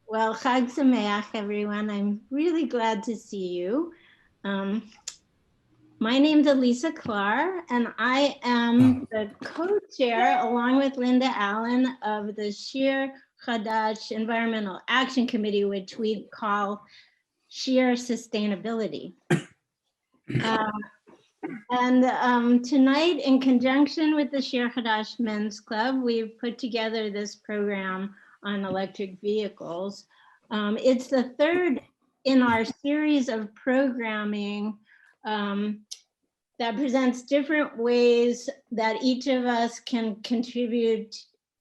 Well, Chag Sameach, everyone. I'm really glad to see you. Um, my name's Elisa Clar, and I am the co-chair, along with Linda Allen, of the Shir Environmental Action Committee, which we call Shir Sustainability. Tonight, in conjunction with the Shir Hadash Men's Club, we've put together this program on electric vehicles. It's the third in our series of programming that presents different ways that each of us can contribute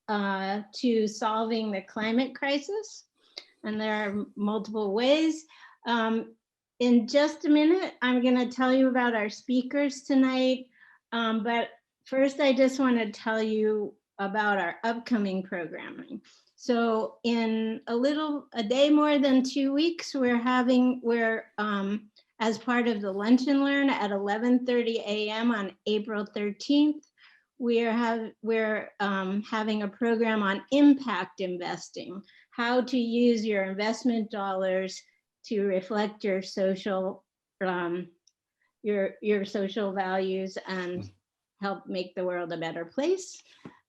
to solving the climate crisis. And there are multiple ways. In just a minute, I'm going to tell you about our speakers tonight. But first, I just want to tell you about our upcoming programming. So in a day more than 2 weeks, we're as part of the Lunch and Learn at 11:30 a.m. on April 13th. We're having a program on impact investing, how to use your investment dollars to reflect your social social values and help make the world a better place.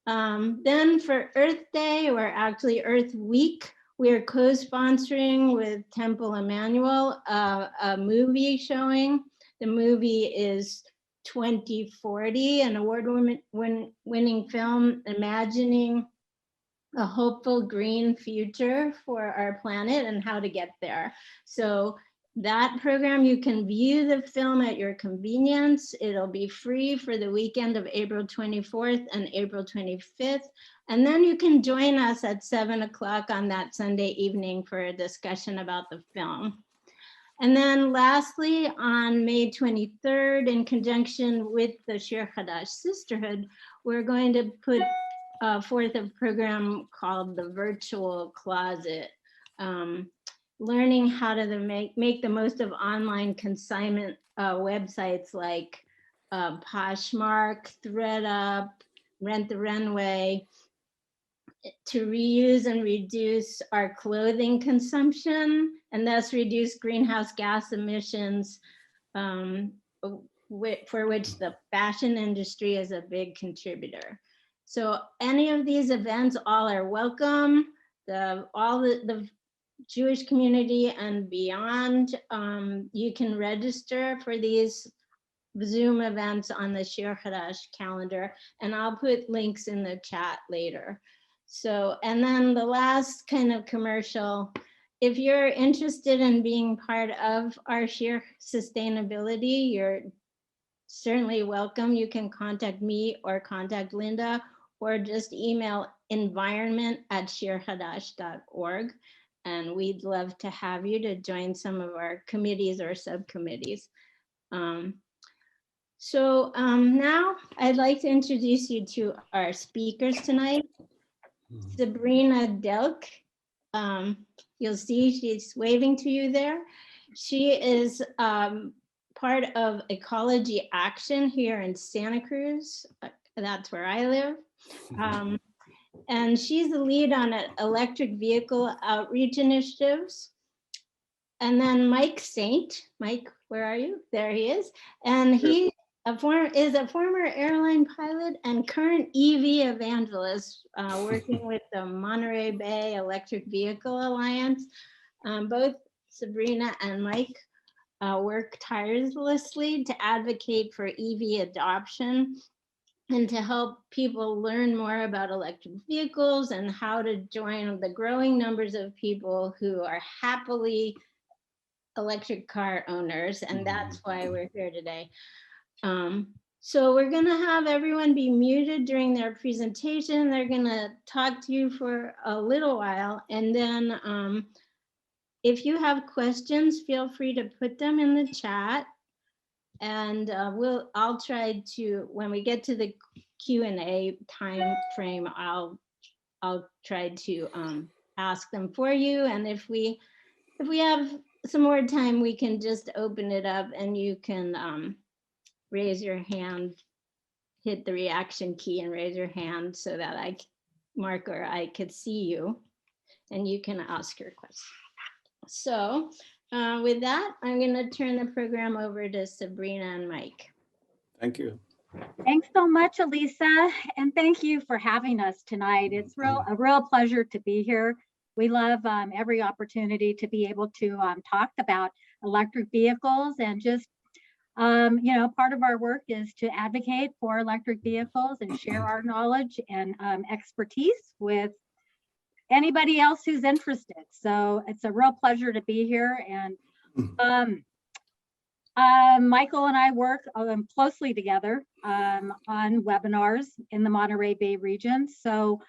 Then for Earth Day, or actually Earth Week, we're co-sponsoring with Temple Emmanuel a movie showing. The movie is 2040, an award-winning film imagining a hopeful green future for our planet and how to get there. So that program, you can view the film at your convenience. It'll be free for the weekend of April 24th and April 25th. And then you can join us at 7 o'clock on that Sunday evening for a discussion about the film. And then lastly, on May 23rd, in conjunction with the Shir Hadash Sisterhood, we're going to put forth a program called the Virtual Closet, learning how to make the most of online consignment websites like Poshmark, ThreadUp, Rent the Runway, to reuse and reduce our clothing consumption and thus reduce greenhouse gas emissions, for which the fashion industry is a big contributor. So any of these events, all are welcome. All the Jewish community and beyond, you can register for these Zoom events on the Shir Hadash calendar, and I'll put links in the chat later. So, and then the last kind of commercial, if you're interested in being part of our Shir Sustainability, you're certainly welcome. You can contact me or contact Linda, or just email environment@shirhadash.org. And we'd love to have you to join some of our committees or subcommittees. Now I'd like to introduce you to our speakers tonight. Sabrina Delk, you'll see she's waving to you there. She is part of Ecology Action here in Santa Cruz. That's where I live. And she's the lead on electric vehicle outreach initiatives. And then Mike Saint, Mike, where are you? There he is. And he is a former airline pilot and current EV evangelist, working with the Monterey Bay Electric Vehicle Alliance. Both Sabrina and Mike work tirelessly to advocate for EV adoption and to help people learn more about electric vehicles and how to join the growing numbers of people who are happily electric car owners. And that's why we're here today. So we're gonna have everyone be muted during their presentation. They're gonna talk to you for a little while. And then if you have questions, feel free to put them in the chat. And I'll try to, when we get to the Q&A time frame, I'll try to ask them for you. And if we have some more time, we can just open it up and you can raise your hand, hit the reaction key and raise your hand so that Mark or I could see you. and you can ask your questions. So with that, I'm going to turn the program over to Sabrina and Mike. Thank you. Thanks so much, Elisa, and thank you for having us tonight. It's a real pleasure to be here. We love every opportunity to be able to talk about electric vehicles, and just, you know, part of our work is to advocate for electric vehicles and share our knowledge and expertise with anybody else who's interested. So it's a real pleasure to be here. And Michael and I work closely together on webinars in the Monterey Bay region. So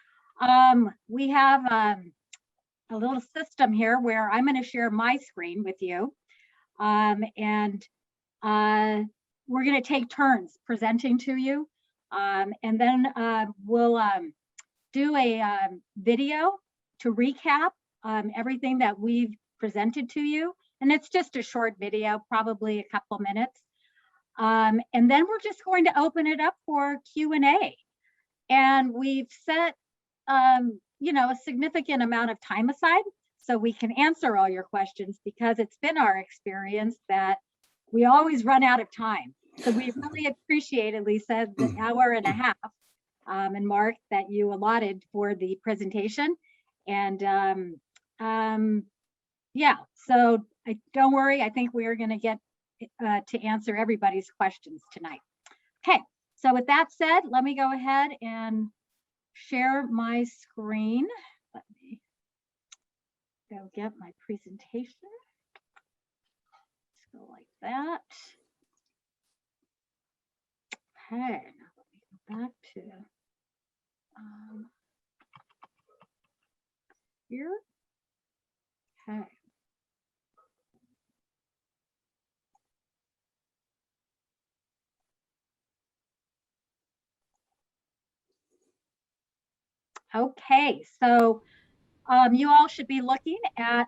we have a little system here where I'm going to share my screen with you. And we're going to take turns presenting to you. And then we'll do a video to recap everything that we've presented to you. And it's just a short video, probably a couple minutes. And then we're just going to open it up for Q&A. And we've set, you know, a significant amount of time aside so we can answer all your questions, because it's been our experience that we always run out of time. So we really appreciate, Lisa, the hour and a half and Mark that you allotted for the presentation. And yeah, so don't worry, I think we are going to get to answer everybody's questions tonight. Okay, so with that said, let me go ahead and share my screen. Let me go get my presentation. Let's go like that. Okay, now let me go back to here. Okay. Okay, so you all should be looking at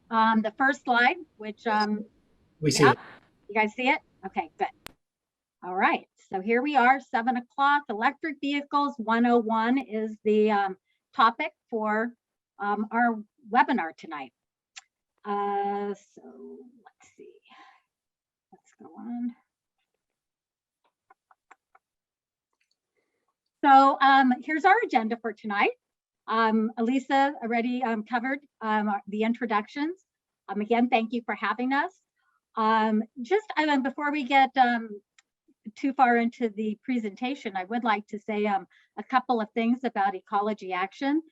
the first slide, which we see it. You guys see it? Okay, good. All right, so here we are, 7 o'clock. Electric Vehicles 101 is the topic for our webinar tonight. So let's see. Let's go on. So here's our agenda for tonight. Elisa already covered the introductions. Again, thank you for having us. Just before we get too far into the presentation, I would like to say a couple of things about Ecology Action.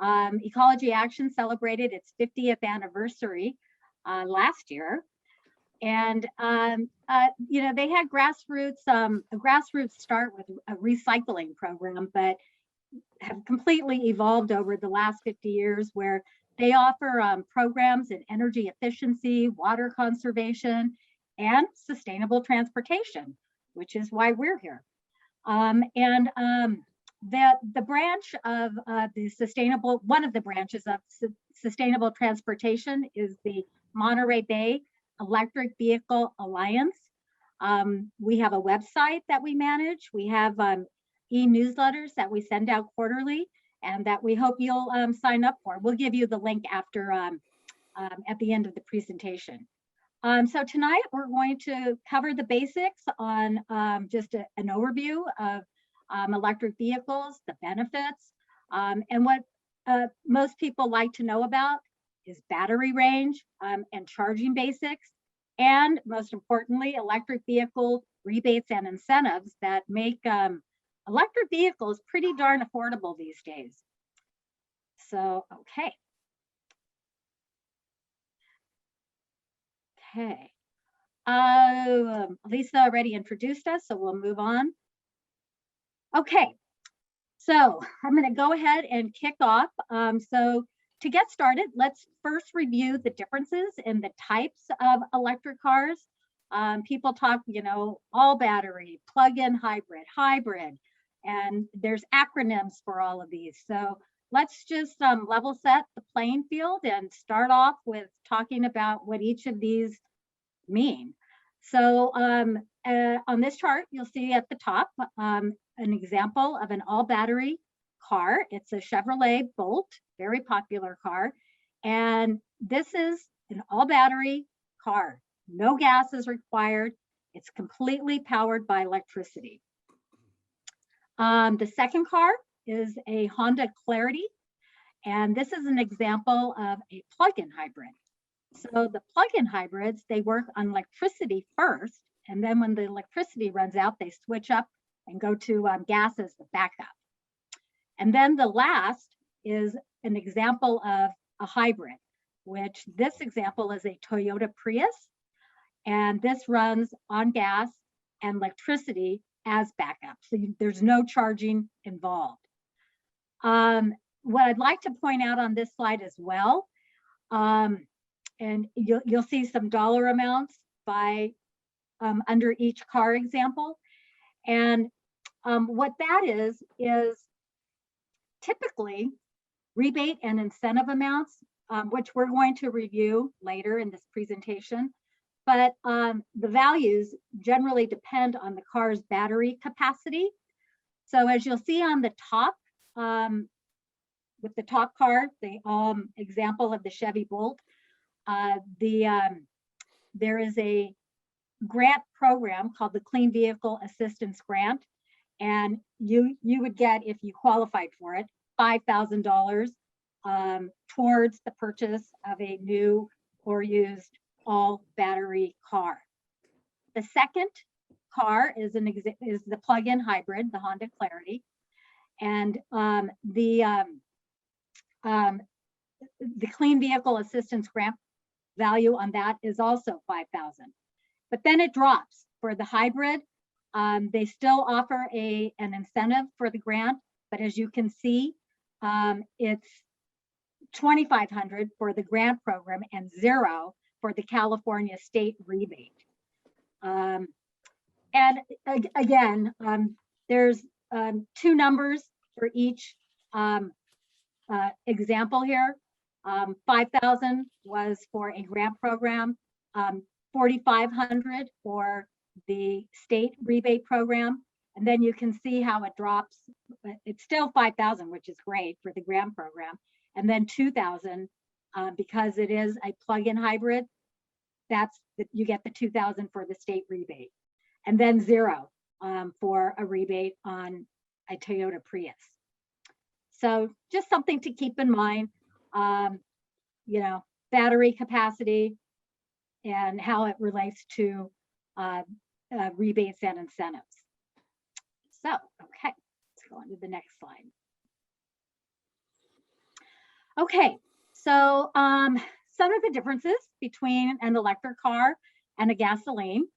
Ecology Action celebrated its 50th anniversary last year. And, you know, they had a grassroots start with a recycling program, but have completely evolved over the last 50 years, where they offer programs in energy efficiency, water conservation, and sustainable transportation, which is why we're here. The branch of the sustainable, one of the branches of sustainable transportation is the Monterey Bay Electric Vehicle Alliance. We have a website that we manage. We have e-newsletters that we send out quarterly, and that we hope you'll sign up for. We'll give you the link after at the end of the presentation. So tonight we're going to cover the basics on just an overview of electric vehicles, the benefits, and what most people like to know about is battery range and charging basics, and most importantly, electric vehicle rebates and incentives that make electric vehicles pretty darn affordable these days. So, okay. Okay. Lisa already introduced us, so we'll move on. Okay, so I'm going to go ahead and kick off. So to get started, let's first review the differences in the types of electric cars. People talk, you know, all battery, plug-in hybrid, and there's acronyms for all of these. So let's just level set the playing field and start off with talking about what each of these mean. So on this chart, you'll see at the top an example of an all battery car. It's a Chevrolet Bolt very popular car. And this is an all battery car. No gas is required. It's completely powered by electricity. The second car is a Honda Clarity. And this is an example of a plug-in hybrid. So the plug-in hybrids, they work on electricity first. And then when the electricity runs out, they switch up and go to gas as the backup. And then the last is an example of a hybrid, which this example is a Toyota Prius. And this runs on gas and electricity as backup. So there's no charging involved. What I'd like to point out on this slide as well, and you'll see some dollar amounts by under each car example. And what that is typically rebate and incentive amounts, which we're going to review later in this presentation. But the values generally depend on the car's battery capacity. So as you'll see on the top, with the top car, the example of the Chevy Bolt, there is a grant program called the Clean Vehicle Assistance Grant, and you would get, if you qualified for it, $5,000 towards the purchase of a new or used all battery car. The second car is the plug-in hybrid, the Honda Clarity, and the Clean Vehicle Assistance Grant value on that is also $5,000. But then it drops for the hybrid. They still offer an incentive for the grant, but as you can see, it's $2,500 for the grant program and $0 for the California state rebate. And again, there's two numbers for each example here. 5,000 was for a grant program, 4,500 for the state rebate program. And then you can see how it drops. It's still 5,000, which is great for the grant program. And then 2,000, because it is a plug-in hybrid, you get the 2,000 for the state rebate. And then $0 for a rebate on a Toyota Prius. So just something to keep in mind, battery capacity and how it relates to rebates and incentives. So, okay, let's go on to the next slide. Okay, so some of the differences between an electric car and a gasoline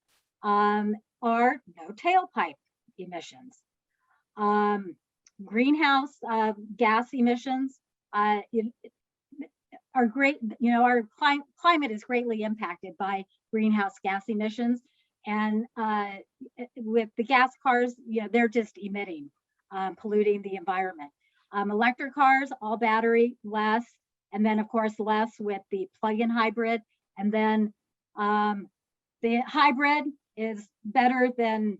are no tailpipe emissions. Greenhouse gas emissions are great. Our climate is greatly impacted by greenhouse gas emissions. And with the gas cars, they're just emitting, polluting the environment. Electric cars, all battery, less. And then, of course, less with the plug-in hybrid. And then the hybrid is better than,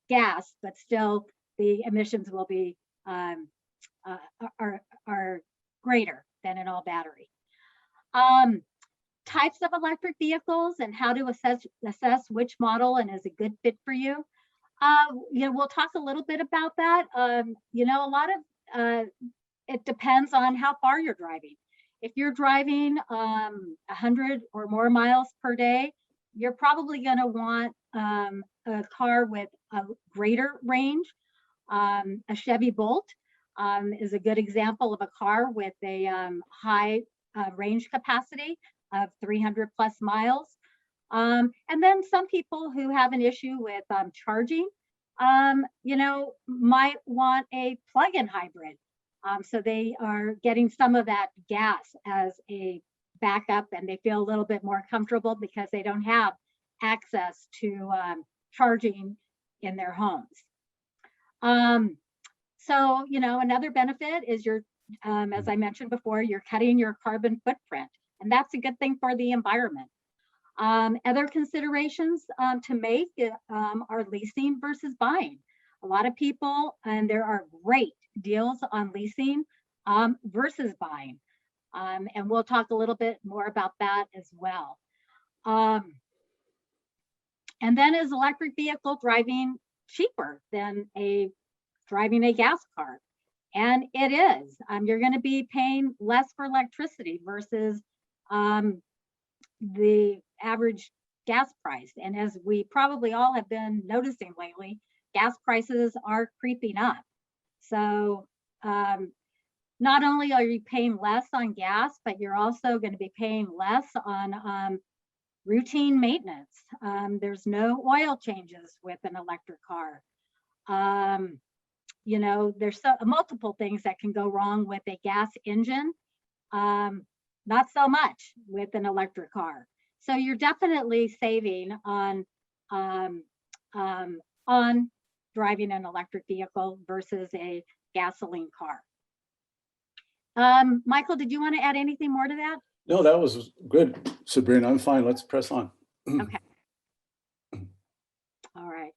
gas, but still the emissions will be are greater than an all battery. Types of electric vehicles and how to assess which model and is a good fit for you. We'll talk a little bit about that. A lot of it depends on how far you're driving. If you're driving 100 or more miles per day, you're probably going to want a car with a greater range. A Chevy Bolt is a good example of a car with a high range capacity of 300 plus miles. And then some people who have an issue with charging, might want a plug-in hybrid. So they are getting some of that gas as a backup, and they feel a little bit more comfortable because they don't have access to charging in their homes. So, another benefit is as I mentioned before, you're cutting your carbon footprint, and that's a good thing for the environment. Other considerations to make are leasing versus buying. A lot of people, and there are great deals on leasing. versus buying. And we'll talk a little bit more about that as well. And then is electric vehicle driving cheaper than driving a gas car? And it is. You're going to be paying less for electricity versus the average gas price. And as we probably all have been noticing lately, gas prices are creeping up. So not only are you paying less on gas, but you're also going to be paying less on routine maintenance. There's no oil changes with an electric car. You know, there's multiple things that can go wrong with a gas engine. Not so much with an electric car. So you're definitely saving on driving an electric vehicle versus a gasoline car. Michael, did you want to add anything more to that? No, that was good, Sabrina. I'm fine. Let's press on. Okay. All right.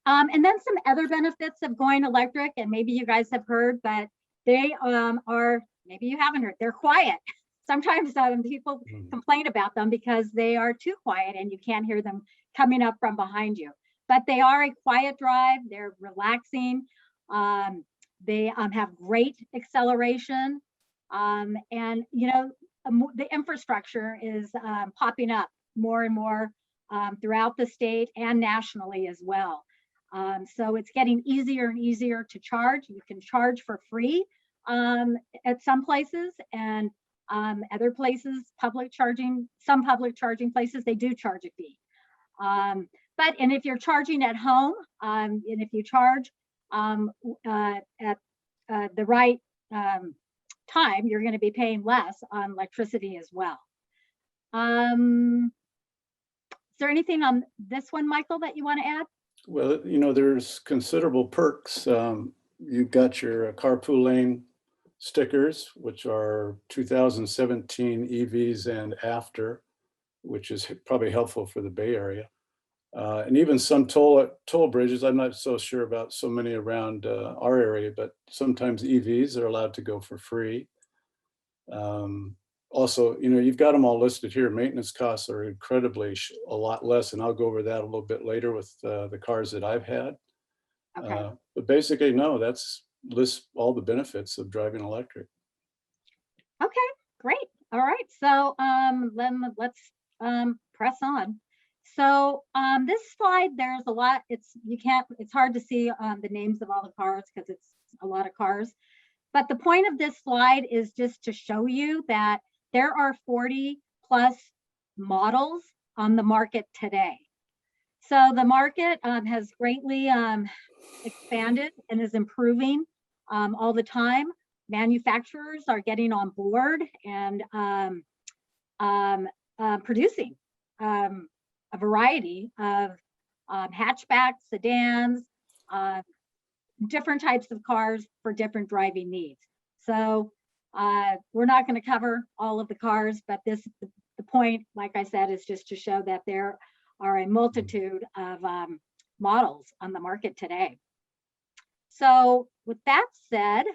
And then some other benefits of going electric, and maybe you guys have heard, but they are, maybe you haven't heard, they're quiet. Sometimes people complain about them because they are too quiet and you can't hear them coming up from behind you. But they are a quiet drive. They're relaxing. They have great acceleration. And, you know, the infrastructure is popping up more and more throughout the state and nationally as well. So it's getting easier and easier to charge. You can charge for free at some places, and other places, some public charging places, they do charge a fee. And if you're charging at home, and if you charge at the right time, you're going to be paying less on electricity as well. Is there anything on this one, Michael, that you want to add? Well, you know, there's considerable perks. You've got your carpool lane stickers, which are 2017 EVs and after, which is probably helpful for the Bay Area. And even some toll bridges. I'm not so sure about so many around our area, but sometimes EVs are allowed to go for free. Also, you know, you've got them all listed here. Maintenance costs are incredibly a lot less, and I'll go over that a little bit later with the cars that I've had. Okay. But basically, no, that's lists all the benefits of driving electric. Okay, great. All right, so then let's press on. So this slide, there's a lot. It's hard to see the names of all the cars because it's a lot of cars. But the point of this slide is just to show you that there are 40 plus models on the market today. So the market has greatly expanded and is improving all the time. Manufacturers are getting on board and producing a variety of hatchbacks, sedans, different types of cars for different driving needs. So we're not going to cover all of the cars, but the point, like I said, is just to show that there are a multitude of models on the market today. So with that said,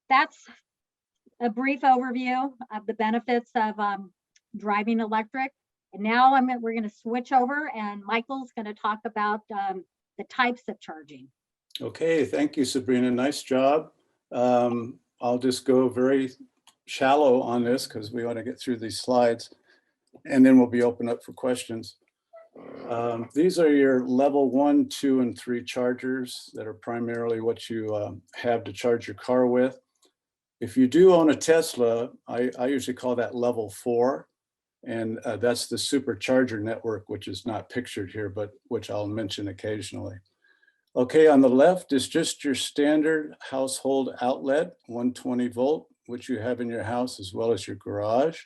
that's a brief overview of the benefits of driving electric. And now we're going to switch over, and Michael's going to talk about the types of charging. Okay, thank you, Sabrina. Nice job. I'll just go very shallow on this because we want to get through these slides, and then we'll be open up for questions. These are your level 1, 2, and 3 chargers that are primarily what you have to charge your car with. If you do own a Tesla, I usually call that level 4, and that's the supercharger network, which is not pictured here, but which I'll mention occasionally. Okay, on the left is just your standard household outlet, 120 volt, which you have in your house as well as your garage.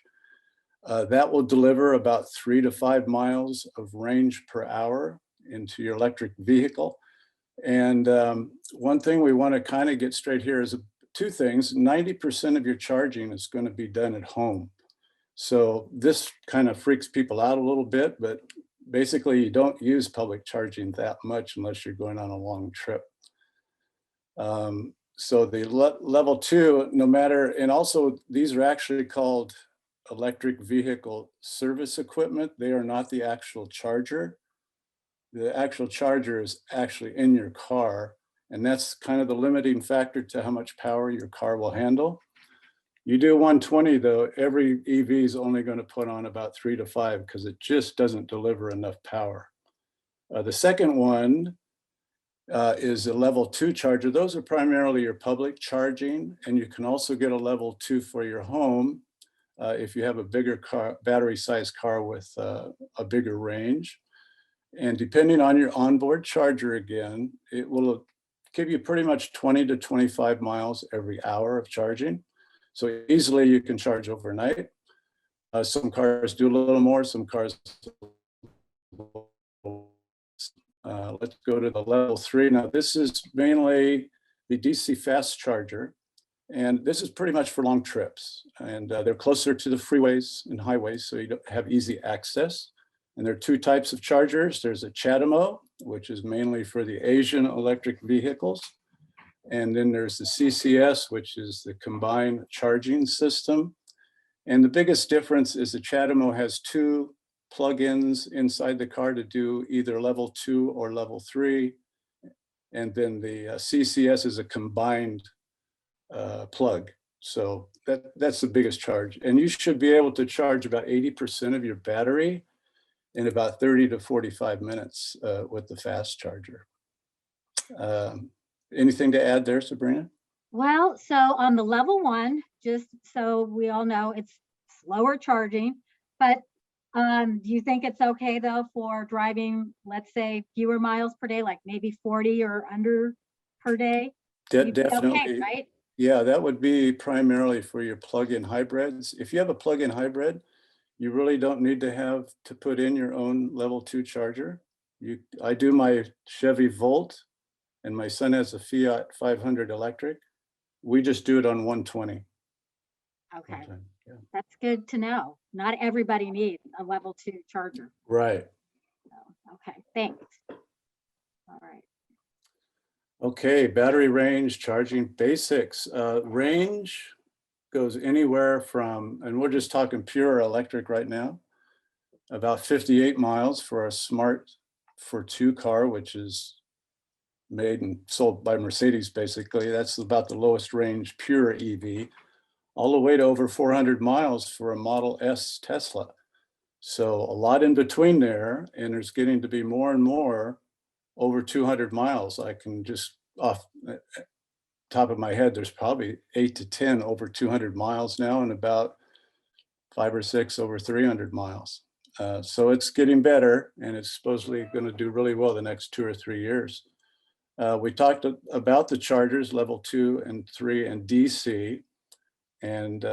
That will deliver about 3 to 5 miles of range per hour into your electric vehicle. And one thing we want to kind of get straight here is 2 things. 90% of your charging is going to be done at home. So this kind of freaks people out a little bit, but basically you don't use public charging that much unless you're going on a long trip. So the level 2, no matter, and also these are actually called electric vehicle service equipment. They are not the actual charger. The actual charger is actually in your car, and that's kind of the limiting factor to how much power your car will handle. You do 120 though, every EV is only going to put on about 3 to 5 because it just doesn't deliver enough power. The second one is a level 2 charger. Those are primarily your public charging, and you can also get a level 2 for your home if you have a bigger car, battery size car with a bigger range. And depending on your onboard charger, again, it will give you pretty much 20 to 25 miles every hour of charging. So easily you can charge overnight. Some cars do a little more, some cars. Let's go to the level 3. Now this is mainly the DC fast charger. And this is pretty much for long trips. And they're closer to the freeways and highways, so you don't have easy access. And there are 2 types of chargers. There's a CHAdeMO, which is mainly for the Asian electric vehicles. And then there's the CCS, which is the combined charging system. And the biggest difference is the CHAdeMO has 2 plugins inside the car to do either level 2 or level 3. And then the CCS is a combined plug. So that's the biggest charge. And you should be able to charge about 80% of your battery in about 30 to 45 minutes with the fast charger. Anything to add there, Sabrina? Well, so on the level 1, just so we all know, it's slower charging, but do you think it's okay though for driving, let's say, fewer miles per day, like maybe 40 or under per day? Definitely. Okay, right? Yeah, that would be primarily for your plug-in hybrids. If you have a plug-in hybrid, you really don't need to have to put in your own level 2 charger. I do my Chevy Volt, and my son has a Fiat 500 electric. We just do it on 120. Okay, Yeah. that's good to know. Not everybody needs a level 2 charger. Right. So, okay, thanks. All right. Okay, battery range, charging basics. Range goes anywhere from, and we're just talking pure electric right now, about 58 miles for a Smart for 2 car, which is made and sold by Mercedes, basically. That's about the lowest range pure EV, all the way to over 400 miles for a Model S Tesla. So a lot in between there, and there's getting to be more and more over 200 miles. I can just off the top of my head, there's probably 8 to 10 over 200 miles now, and about 5 or 6 over 300 miles. So it's getting better, and it's supposedly going to do really well the next 2 or 3 years. We talked about the chargers, level 2 and 3 and DC, and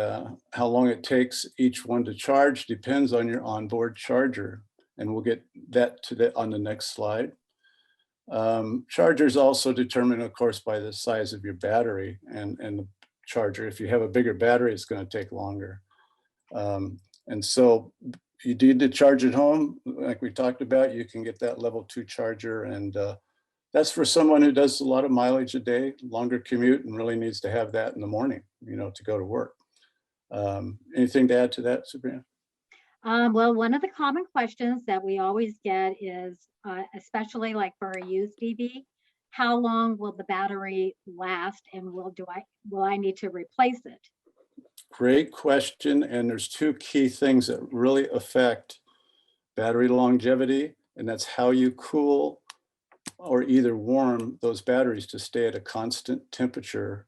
how long it takes each one to charge depends on your onboard charger. And we'll get that on the next slide. Chargers also determined, of course, by the size of your battery and the charger. If you have a bigger battery, it's going to take longer. And so you need to charge at home, like we talked about. You can get that level 2 charger, and that's for someone who does a lot of mileage a day, longer commute, and really needs to have that in the morning, to go to work. Anything to add to that, Sabrina? Well, one of the common questions that we always get is, especially like for a used EV, how long will the battery last, and will I need to replace it? Great question. And there's 2 key things that really affect battery longevity, and that's how you cool or either warm those batteries to stay at a constant temperature,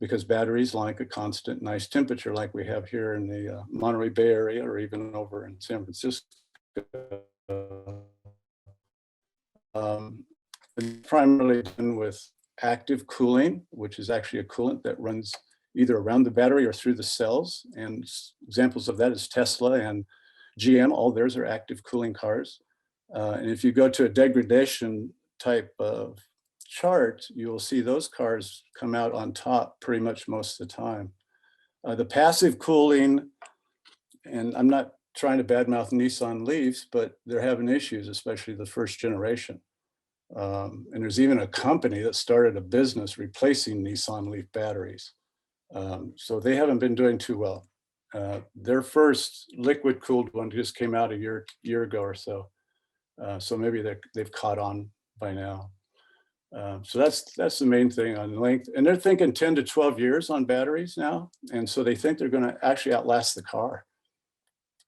because batteries like a constant nice temperature like we have here in the Monterey Bay Area, or even over in San Francisco. It's primarily done with active cooling, which is actually a coolant that runs either around the battery or through the cells. And examples of that is Tesla and GM. All theirs are active cooling cars. And if you go to a degradation type of chart, you will see those cars come out on top pretty much most of the time. The passive cooling, and I'm not trying to badmouth Nissan Leafs, but they're having issues, especially the first generation. And there's even a company that started a business replacing Nissan Leaf batteries. So they haven't been doing too well. Their first liquid cooled one just came out a year ago or so. So maybe they've caught on by now. So that's the main thing on length. And they're thinking 10 to 12 years on batteries now. And so they think they're going to actually outlast the car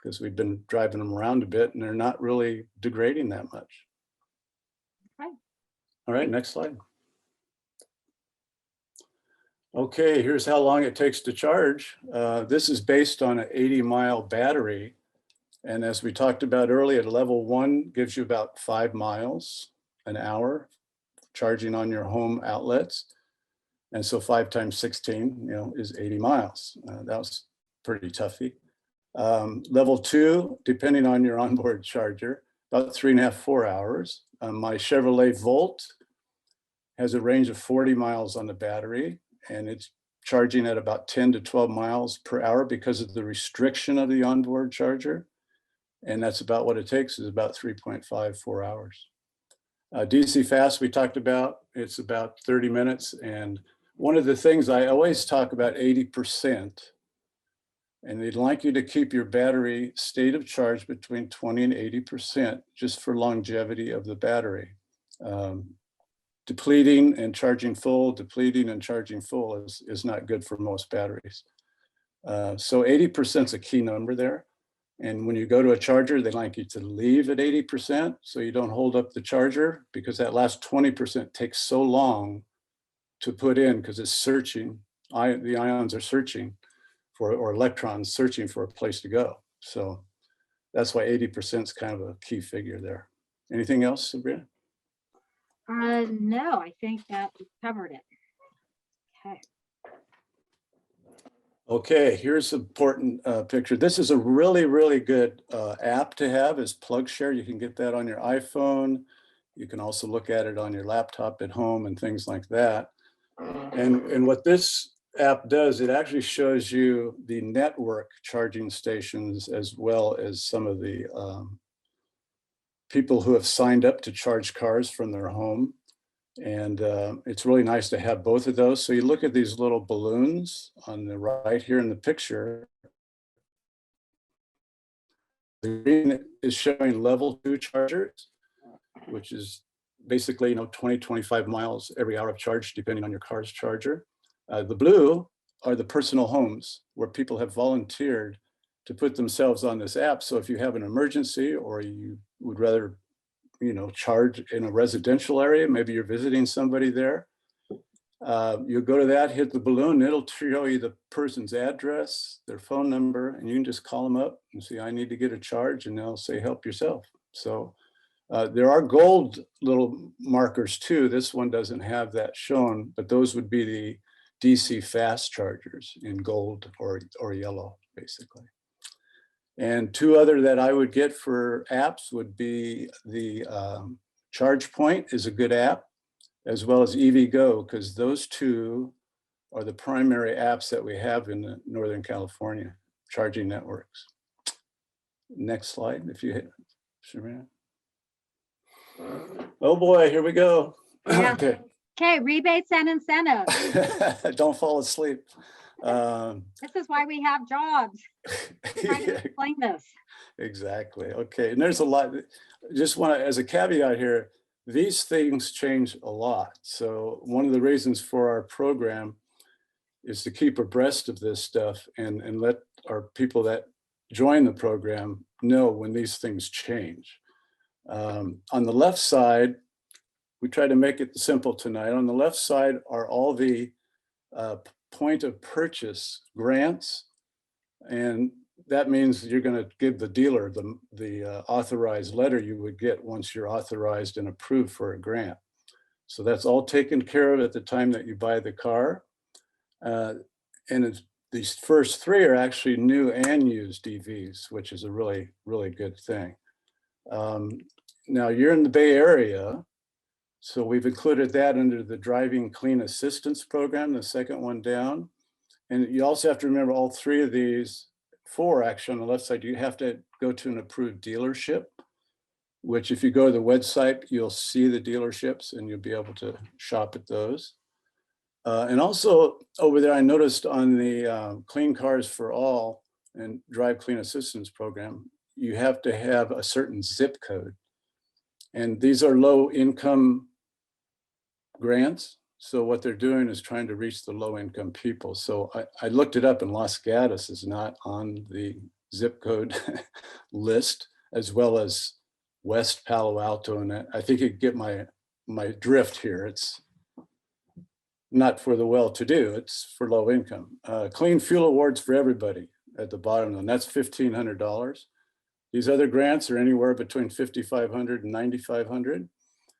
because we've been driving them around a bit and they're not really degrading that much. Okay. All right, next slide. Okay, here's how long it takes to charge. This is based on an 80-mile battery. And as we talked about earlier, level 1 gives you about 5 miles an hour charging on your home outlets. And so 5 times 16, is 80 miles. That was pretty toughy. Level 2, depending on your onboard charger, about 3.5, 4 hours. My Chevrolet Volt has a range of 40 miles on the battery, and it's charging at about 10 to 12 miles per hour because of the restriction of the onboard charger. And that's about what it takes, is about 3.5, 4 hours. DC fast, we talked about, it's about 30 minutes. And one of the things I always talk about 80%, and they'd like you to keep your battery state of charge between 20 and 80% just for longevity of the battery. Depleting and charging full, depleting and charging full is not good for most batteries. So 80% is a key number there. And when you go to a charger, they like you to leave at 80% so you don't hold up the charger, because that last 20% takes so long to put in because it's searching. The ions are searching for, or electrons searching for a place to go. So that's why 80% is kind of a key figure there. Anything else, Sabrina? No, I think that we covered it. Okay. Okay, here's an important picture. This is a really, really good app to have, is PlugShare. You can get that on your iPhone. You can also look at it on your laptop at home and things like that. And what this app does, it actually shows you the network charging stations as well as some of the people who have signed up to charge cars from their home. And it's really nice to have both of those. So you look at these little balloons on the right here in the picture. The green is showing level 2 chargers, which is basically 20, 25 miles every hour of charge, depending on your car's charger. The blue are the personal homes where people have volunteered to put themselves on this app. So if you have an emergency or you would rather charge in a residential area, maybe you're visiting somebody there, you go to that, hit the balloon, it'll show you the person's address, their phone number, and you can just call them up and say, I need to get a charge, and they'll say, help yourself. So there are gold little markers too. This one doesn't have that shown, but those would be the DC fast chargers in gold or yellow, basically. And 2 other that I would get for apps would be the ChargePoint is a good app, as well as EVgo, because those 2 are the primary apps that we have in Northern California charging networks. Next slide, if you hit, Sabrina. Oh boy, here we go. Yeah. Okay. Okay, rebates and incentives. Don't fall asleep. This is why we have jobs. Trying to explain this. Exactly. Okay. And there's a lot. Just want to, as a caveat here, these things change a lot. So one of the reasons for our program is to keep abreast of this stuff and let our people that join the program know when these things change. On the left side, we try to make it simple tonight. On the left side are all the point of purchase grants. And that means you're going to give the dealer the authorized letter you would get once you're authorized and approved for a grant. So that's all taken care of at the time that you buy the car. And these first 3 are actually new and used EVs, which is a really, really good thing. Now you're in the Bay Area, so we've included that under the Driving Clean Assistance Program, the second one down. And you also have to remember all 3 of these, 4 actually on the left side, you have to go to an approved dealership. which if you go to the website, you'll see the dealerships and you'll be able to shop at those. And also over there, I noticed on the Clean Cars for All and Drive Clean Assistance program, you have to have a certain zip code. And these are low income grants. So what they're doing is trying to reach the low income people. So I looked it up and Los Gatos is not on the zip code list, as well as West Palo Alto. And I think you get my drift here. It's not for the well-to-do, it's for low income. Clean Fuel Awards for everybody at the bottom, and that's $1,500. These other grants are anywhere between $5,500 and $9,500.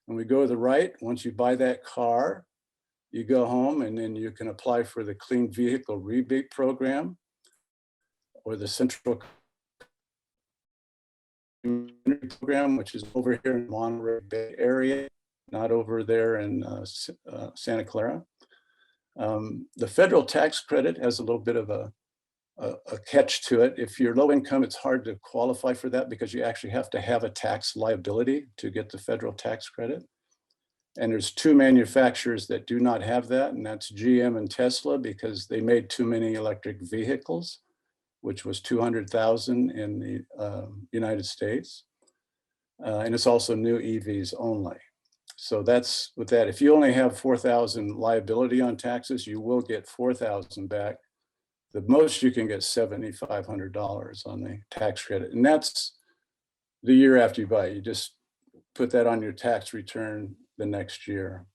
When we go to the right, once you buy that car, you go home and then you can apply for the Clean Vehicle Rebate Program or the Central Community Program, which is over here in Monterey Bay area, not over there in Santa Clara. The federal tax credit has a little bit of a catch to it. If you're low income, it's hard to qualify for that because you actually have to have a tax liability to get the federal tax credit. And there's two manufacturers that do not have that, and that's GM and Tesla, because they made too many electric vehicles, which was 200,000 in the United States. And it's also new EVs only. So that's with that. If you only have 4,000 liability on taxes, you will get 4,000 back. The most you can get $7,500 on the tax credit. And that's the year after you buy. You just put that on your tax return the next year.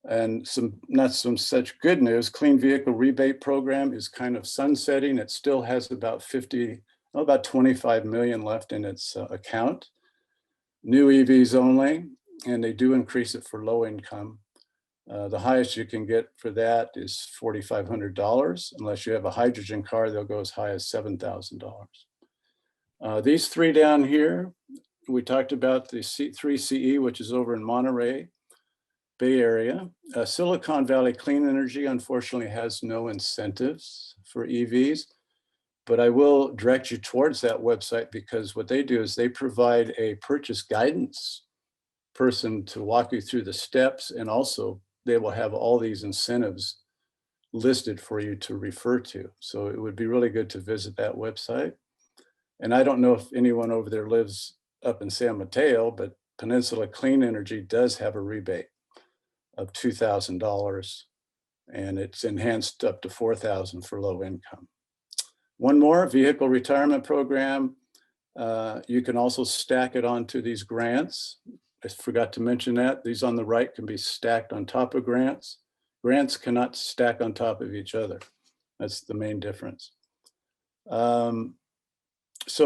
And not some such good news, Clean Vehicle Rebate Program is kind of sunsetting. It still has about 25 million left in its account. New EVs only, and they do increase it for low income. The highest you can get for that is $4,500. Unless you have a hydrogen car, they'll go as high as $7,000. These three down here, we talked about the 3CE, which is over in Monterey Bay Area. Silicon Valley Clean Energy, unfortunately, has no incentives for EVs, but I will direct you towards that website because what they do is they provide a purchase guidance person to walk you through the steps, and also they will have all these incentives listed for you to refer to. So it would be really good to visit that website. And I don't know if anyone over there lives up in San Mateo, but Peninsula Clean Energy does have a rebate of $2,000, and it's enhanced up to $4,000 for low income. One more, vehicle retirement program. You can also stack it onto these grants. I forgot to mention that. These on the right can be stacked on top of grants. Grants cannot stack on top of each other. That's the main difference. So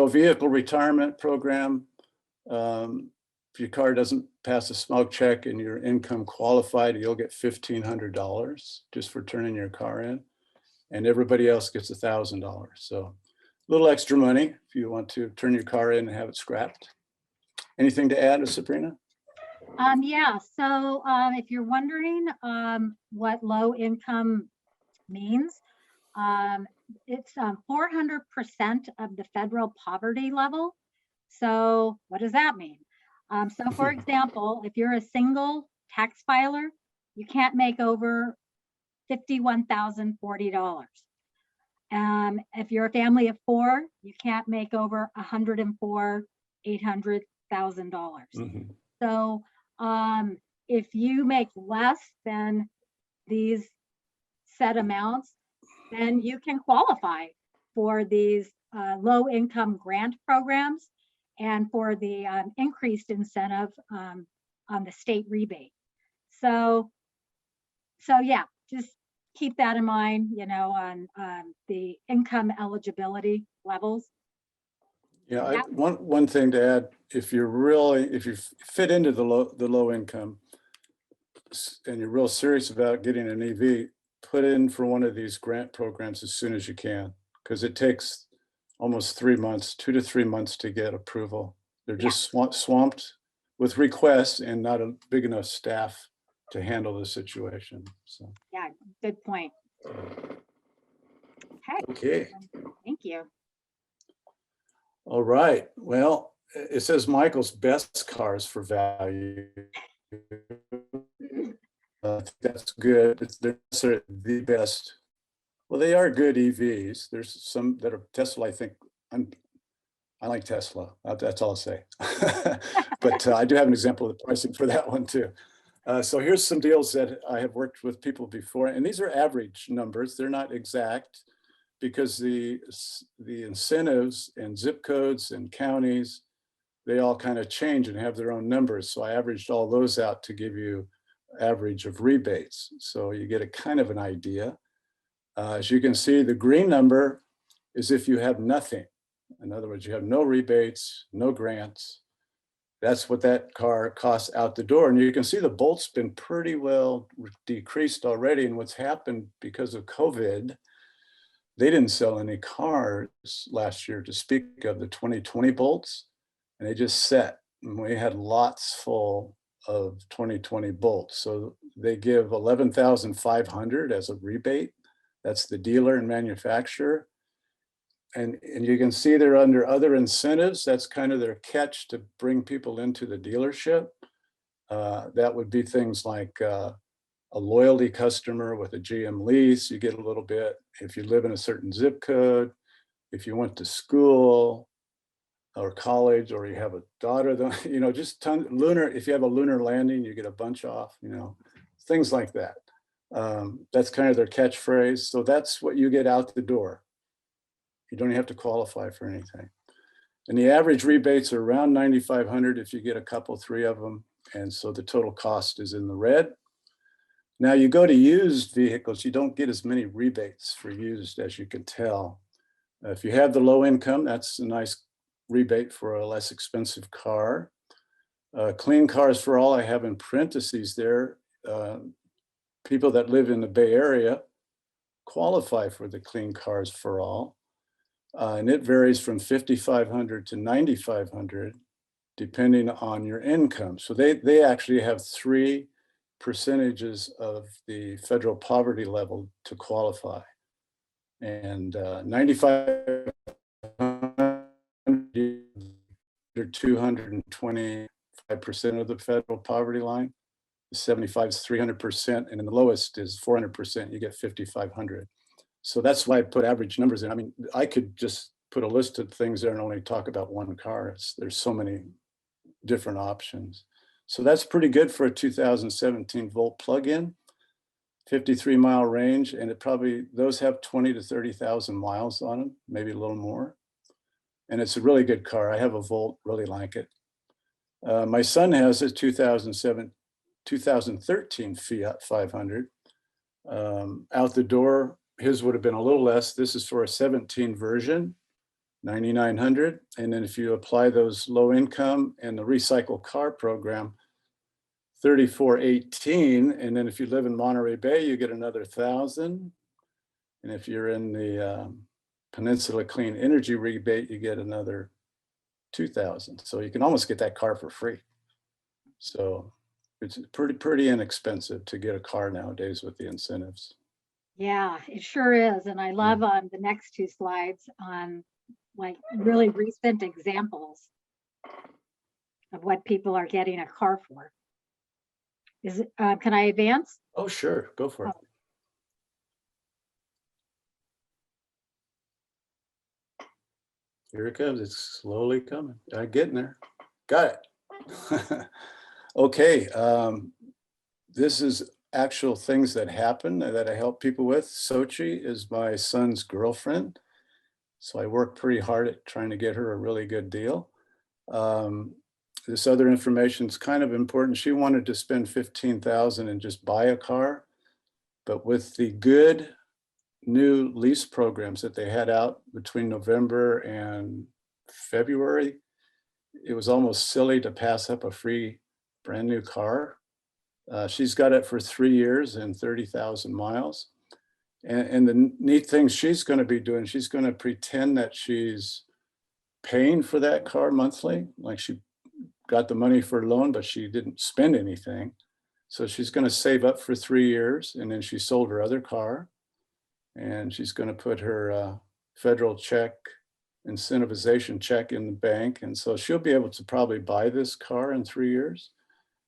vehicle retirement program, if your car doesn't pass a smoke check and your income qualified, you'll get $1,500 just for turning your car in, and everybody else gets $1,000. So a little extra money if you want to turn your car in and have it scrapped. Anything to add, Sabrina? Yeah, so if you're wondering what low income means, it's 400% of the federal poverty level. So what does that mean? So for example, if you're a single tax filer, you can't make over $51,040. If you're a family of four, you can't make over $104,800,000. Mm-hmm. So if you make less than these set amounts, then you can qualify for these low income grant programs and for the increased incentive on the state rebate. So yeah, just keep that in mind, you know, on the income eligibility levels. Yeah, Yeah. one thing to add, if you fit into the low income and you're real serious about getting an EV, put in for one of these grant programs as soon as you can, because it takes almost 3 months, 2 to 3 months to get approval. They're just swamped with requests and not a big enough staff to handle the situation. So Yeah, good point. Okay, okay. thank you. All right. Well, it says Michael's best cars for value. That's good. They're not sort of the best. Well, they are good EVs. There's some that are Tesla. I think I like Tesla. That's all I'll say. But I do have an example of the pricing for that one too. So here's some deals that I have worked with people before, and these are average numbers. They're not exact because the incentives and zip codes and counties, they all kind of change and have their own numbers. So I averaged all those out to give you average of rebates. So you get a kind of an idea. As you can see, the green number is if you have nothing. In other words, you have no rebates, no grants. That's what that car costs out the door. And you can see the Bolt's been pretty well decreased already. And what's happened because of COVID, they didn't sell any cars last year to speak of, the 2020 Bolts, and they just set. And we had lots full of 2020 Bolts. So they give 11,500 as a rebate. That's the dealer and manufacturer. And you can see they're under other incentives. That's kind of their catch to bring people into the dealership. That would be things like a loyalty customer with a GM lease, you get a little bit. If you live in a certain zip code, if you went to school or college, or you have a daughter, you know, just if you have a lunar landing, you get a bunch off, you know, things like that. That's kind of their catchphrase. So that's what you get out the door. You don't have to qualify for anything. And the average rebates are around 9,500 if you get a couple, 3 of them. And so the total cost is in the red. Now you go to used vehicles, you don't get as many rebates for used as you can tell. If you have the low income, that's a nice rebate for a less expensive car. Clean cars for all, I have in parentheses there. People that live in the Bay Area qualify for the clean cars for all. And it varies from 5,500 to 9,500 depending on your income. So they actually have 3 percentages of the federal poverty level to qualify. And 9,500 are 225% of the federal poverty line. 75 is 300%, and then the lowest is 400%. You get 5,500. So that's why I put average numbers in. I mean, I could just put a list of things there and only talk about one car. There's so many different options. So that's pretty good for a 2017 Volt plug-in, 53-mile range, and those have 20 to 30,000 miles on them, maybe a little more. And it's a really good car. I have a Volt, really like it. My son has a 2013 Fiat 500. Out the door, his would have been a little less. This is for a 17 version, 9,900. And then if you apply those low income and the recycle car program, 3,418. And then if you live in Monterey Bay, you get another 1,000. And if you're in the Peninsula Clean Energy rebate, you get another 2,000. So you can almost get that car for free. So it's pretty inexpensive to get a car nowadays with the incentives. Yeah, it sure is. And I love on the next 2 slides on like really recent examples of what people are getting a car for. Can I advance? Oh, sure. Go for it. Here it comes. It's slowly coming. I'm getting there. Got it. Okay. This is actual things that happen that I help people with. Sochi is my son's girlfriend. So I work pretty hard at trying to get her a really good deal. This other information is kind of important. She wanted to spend $15,000 and just buy a car. But with the good new lease programs that they had out between November and February, it was almost silly to pass up a free brand new car. She's got it for 3 years and 30,000 miles. And the neat thing she's going to be doing, she's going to pretend that she's paying for that car monthly, like she got the money for a loan, but she didn't spend anything. So she's going to save up for 3 years, and then she sold her other car, and she's going to put her federal check incentivization check in the bank. And so she'll be able to probably buy this car in 3 years.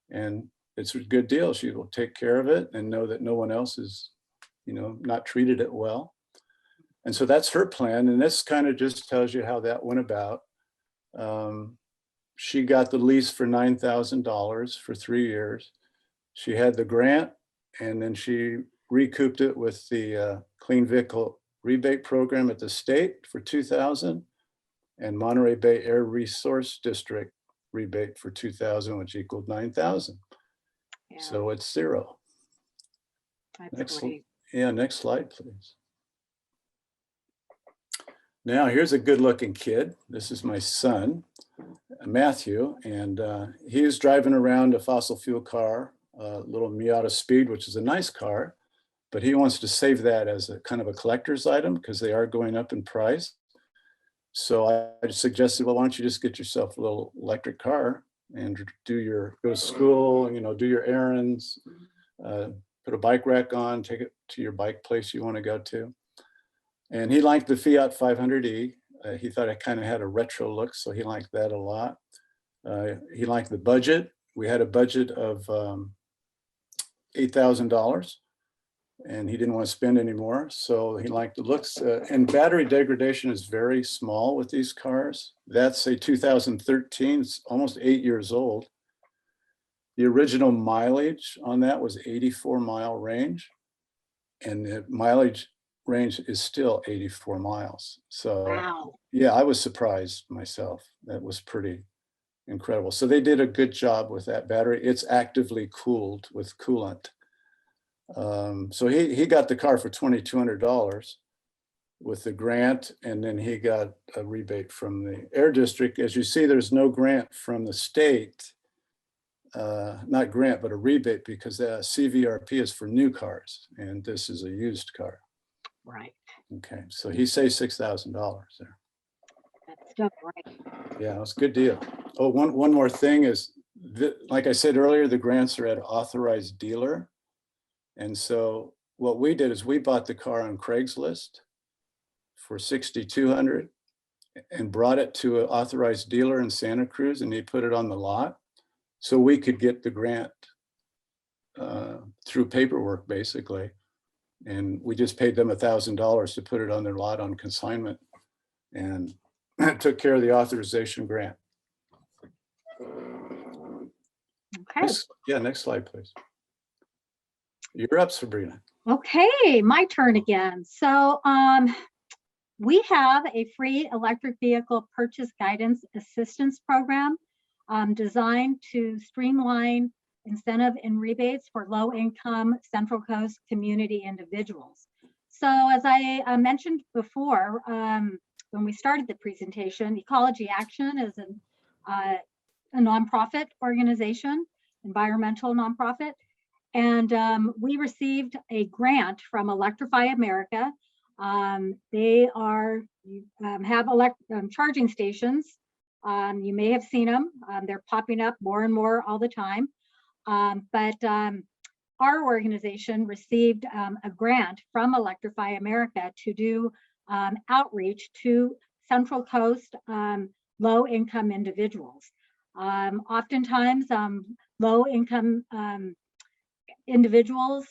And it's a good deal. She will take care of it and know that no one else is, not treated it well. And so that's her plan. And this kind of just tells you how that went about. She got the lease for $9,000 for 3 years. She had the grant, and then she recouped it with the clean vehicle rebate program at the state for $2,000, and Monterey Bay Air Resource District rebate for $2,000, which equaled $9,000. Yeah, So it's zero. that's great. Next slide, please. Now here's a good-looking kid. This is my son, Matthew, and he was driving around a fossil fuel car, a little Miata Speed, which is a nice car, but he wants to save that as a kind of a collector's item because they are going up in price. So I suggested, well, why don't you just get yourself a little electric car and go to school, do your errands, put a bike rack on, take it to your bike place you want to go to. And he liked the Fiat 500e. He thought it kind of had a retro look, so he liked that a lot. He liked the budget. We had a budget of $8,000, and he didn't want to spend any more. So he liked the looks. And battery degradation is very small with these cars. That's a 2013, it's almost 8 years old. The original mileage on that was 84-mile range, and the mileage range is still 84 miles. So Wow. yeah, I was surprised myself. That was pretty incredible. So they did a good job with that battery. It's actively cooled with coolant. So he got the car for $2,200 with the grant, and then he got a rebate from the Air District. As you see, there's no grant from the state, not grant, but a rebate, because the CVRP is for new cars, and this is a used car. Right. Okay, so he saved $6,000 there. That's still great. Yeah, it's a good deal. Oh, one more thing is, like I said earlier, the grants are at an authorized dealer. And so what we did is we bought the car on Craigslist for $6,200 and brought it to an authorized dealer in Santa Cruz, and he put it on the lot so we could get the grant through paperwork, basically. And we just paid them $1,000 to put it on their lot on consignment, and took care of the authorization grant. Okay. Next slide, please. You're up, Sabrina. Okay, my turn again. So we have a free electric vehicle purchase guidance assistance program designed to streamline incentive and rebates for low-income Central Coast community individuals. So as I mentioned before, when we started the presentation, Ecology Action is a nonprofit organization, environmental nonprofit, and we received a grant from Electrify America. They have charging stations. You may have seen them. They're popping up more and more all the time. But our organization received a grant from Electrify America to do outreach to Central Coast low-income individuals. Oftentimes, low-income individuals,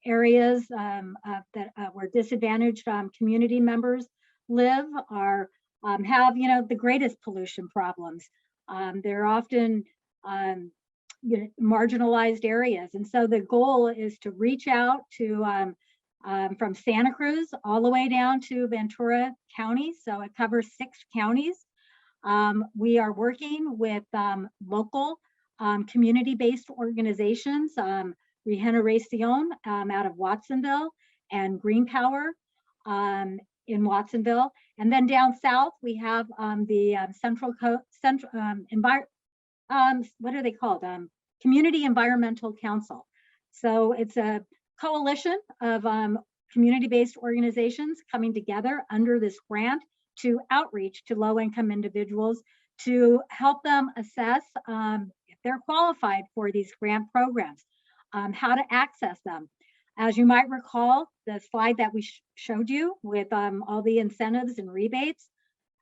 areas where disadvantaged community members live have the greatest pollution problems. They're often marginalized areas, and so the goal is to reach out to from Santa Cruz all the way down to Ventura County, so it covers 6 counties. We are working with local community-based organizations, Regeneración out of Watsonville, and Green Power in Watsonville. And then down south, we have the what are they called? Community Environmental Council. So it's a coalition of community-based organizations coming together under this grant to outreach to low-income individuals to help them assess if they're qualified for these grant programs, how to access them. As you might recall, the slide that we showed you with all the incentives and rebates,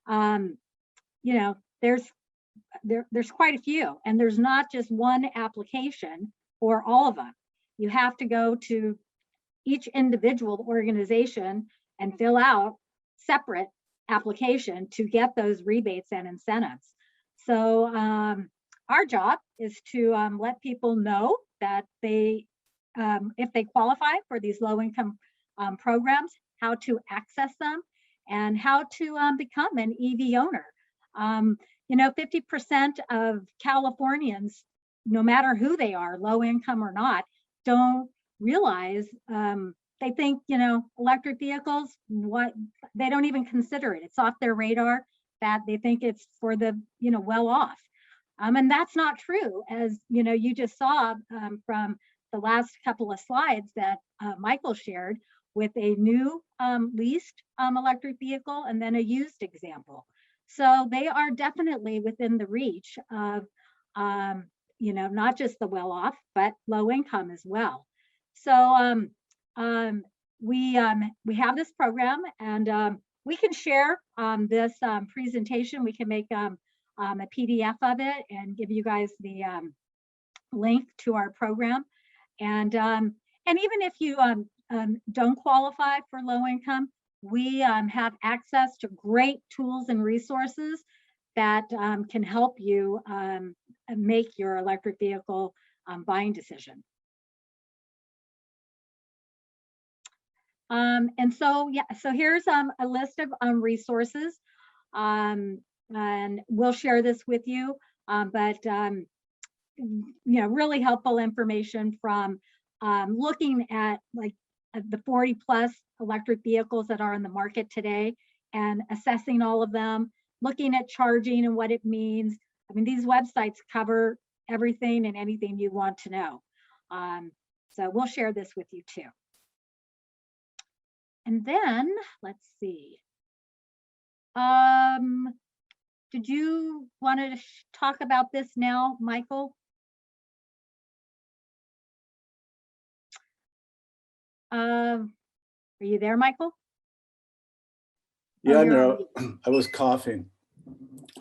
you know, there's quite a few, and there's not just one application for all of them. You have to go to each individual organization and fill out separate application to get those rebates and incentives. So our job is to let people know that they, if they qualify for these low-income programs, how to access them and how to become an EV owner. You know, 50% of Californians, no matter who they are, low income or not, don't realize, they think, you know, electric vehicles, what, they don't even consider it. It's off their radar, that they think it's for the, you know, well off. And that's not true, as, you know, you just saw from the last couple of slides that Michael shared, with a new leased electric vehicle and then a used example. So they are definitely within the reach of, you know, not just the well-off, but low income as well. So we have this program, and we can share this presentation. We can make a PDF of it and give you guys the link to our program. And even if you don't qualify for low income, we have access to great tools and resources that can help you make your electric vehicle buying decision. And so, yeah, so here's a list of resources, and we'll share this with you, but you know, really helpful information from looking at like the 40+ electric vehicles that are in the market today and assessing all of them, looking at charging and what it means. I mean, these websites cover everything and anything you want to know. So we'll share this with you too. And then let's see. Did you want to talk about this now, Michael? Are you there, Michael? Yeah, Oh, I'm you're there. on I was coughing.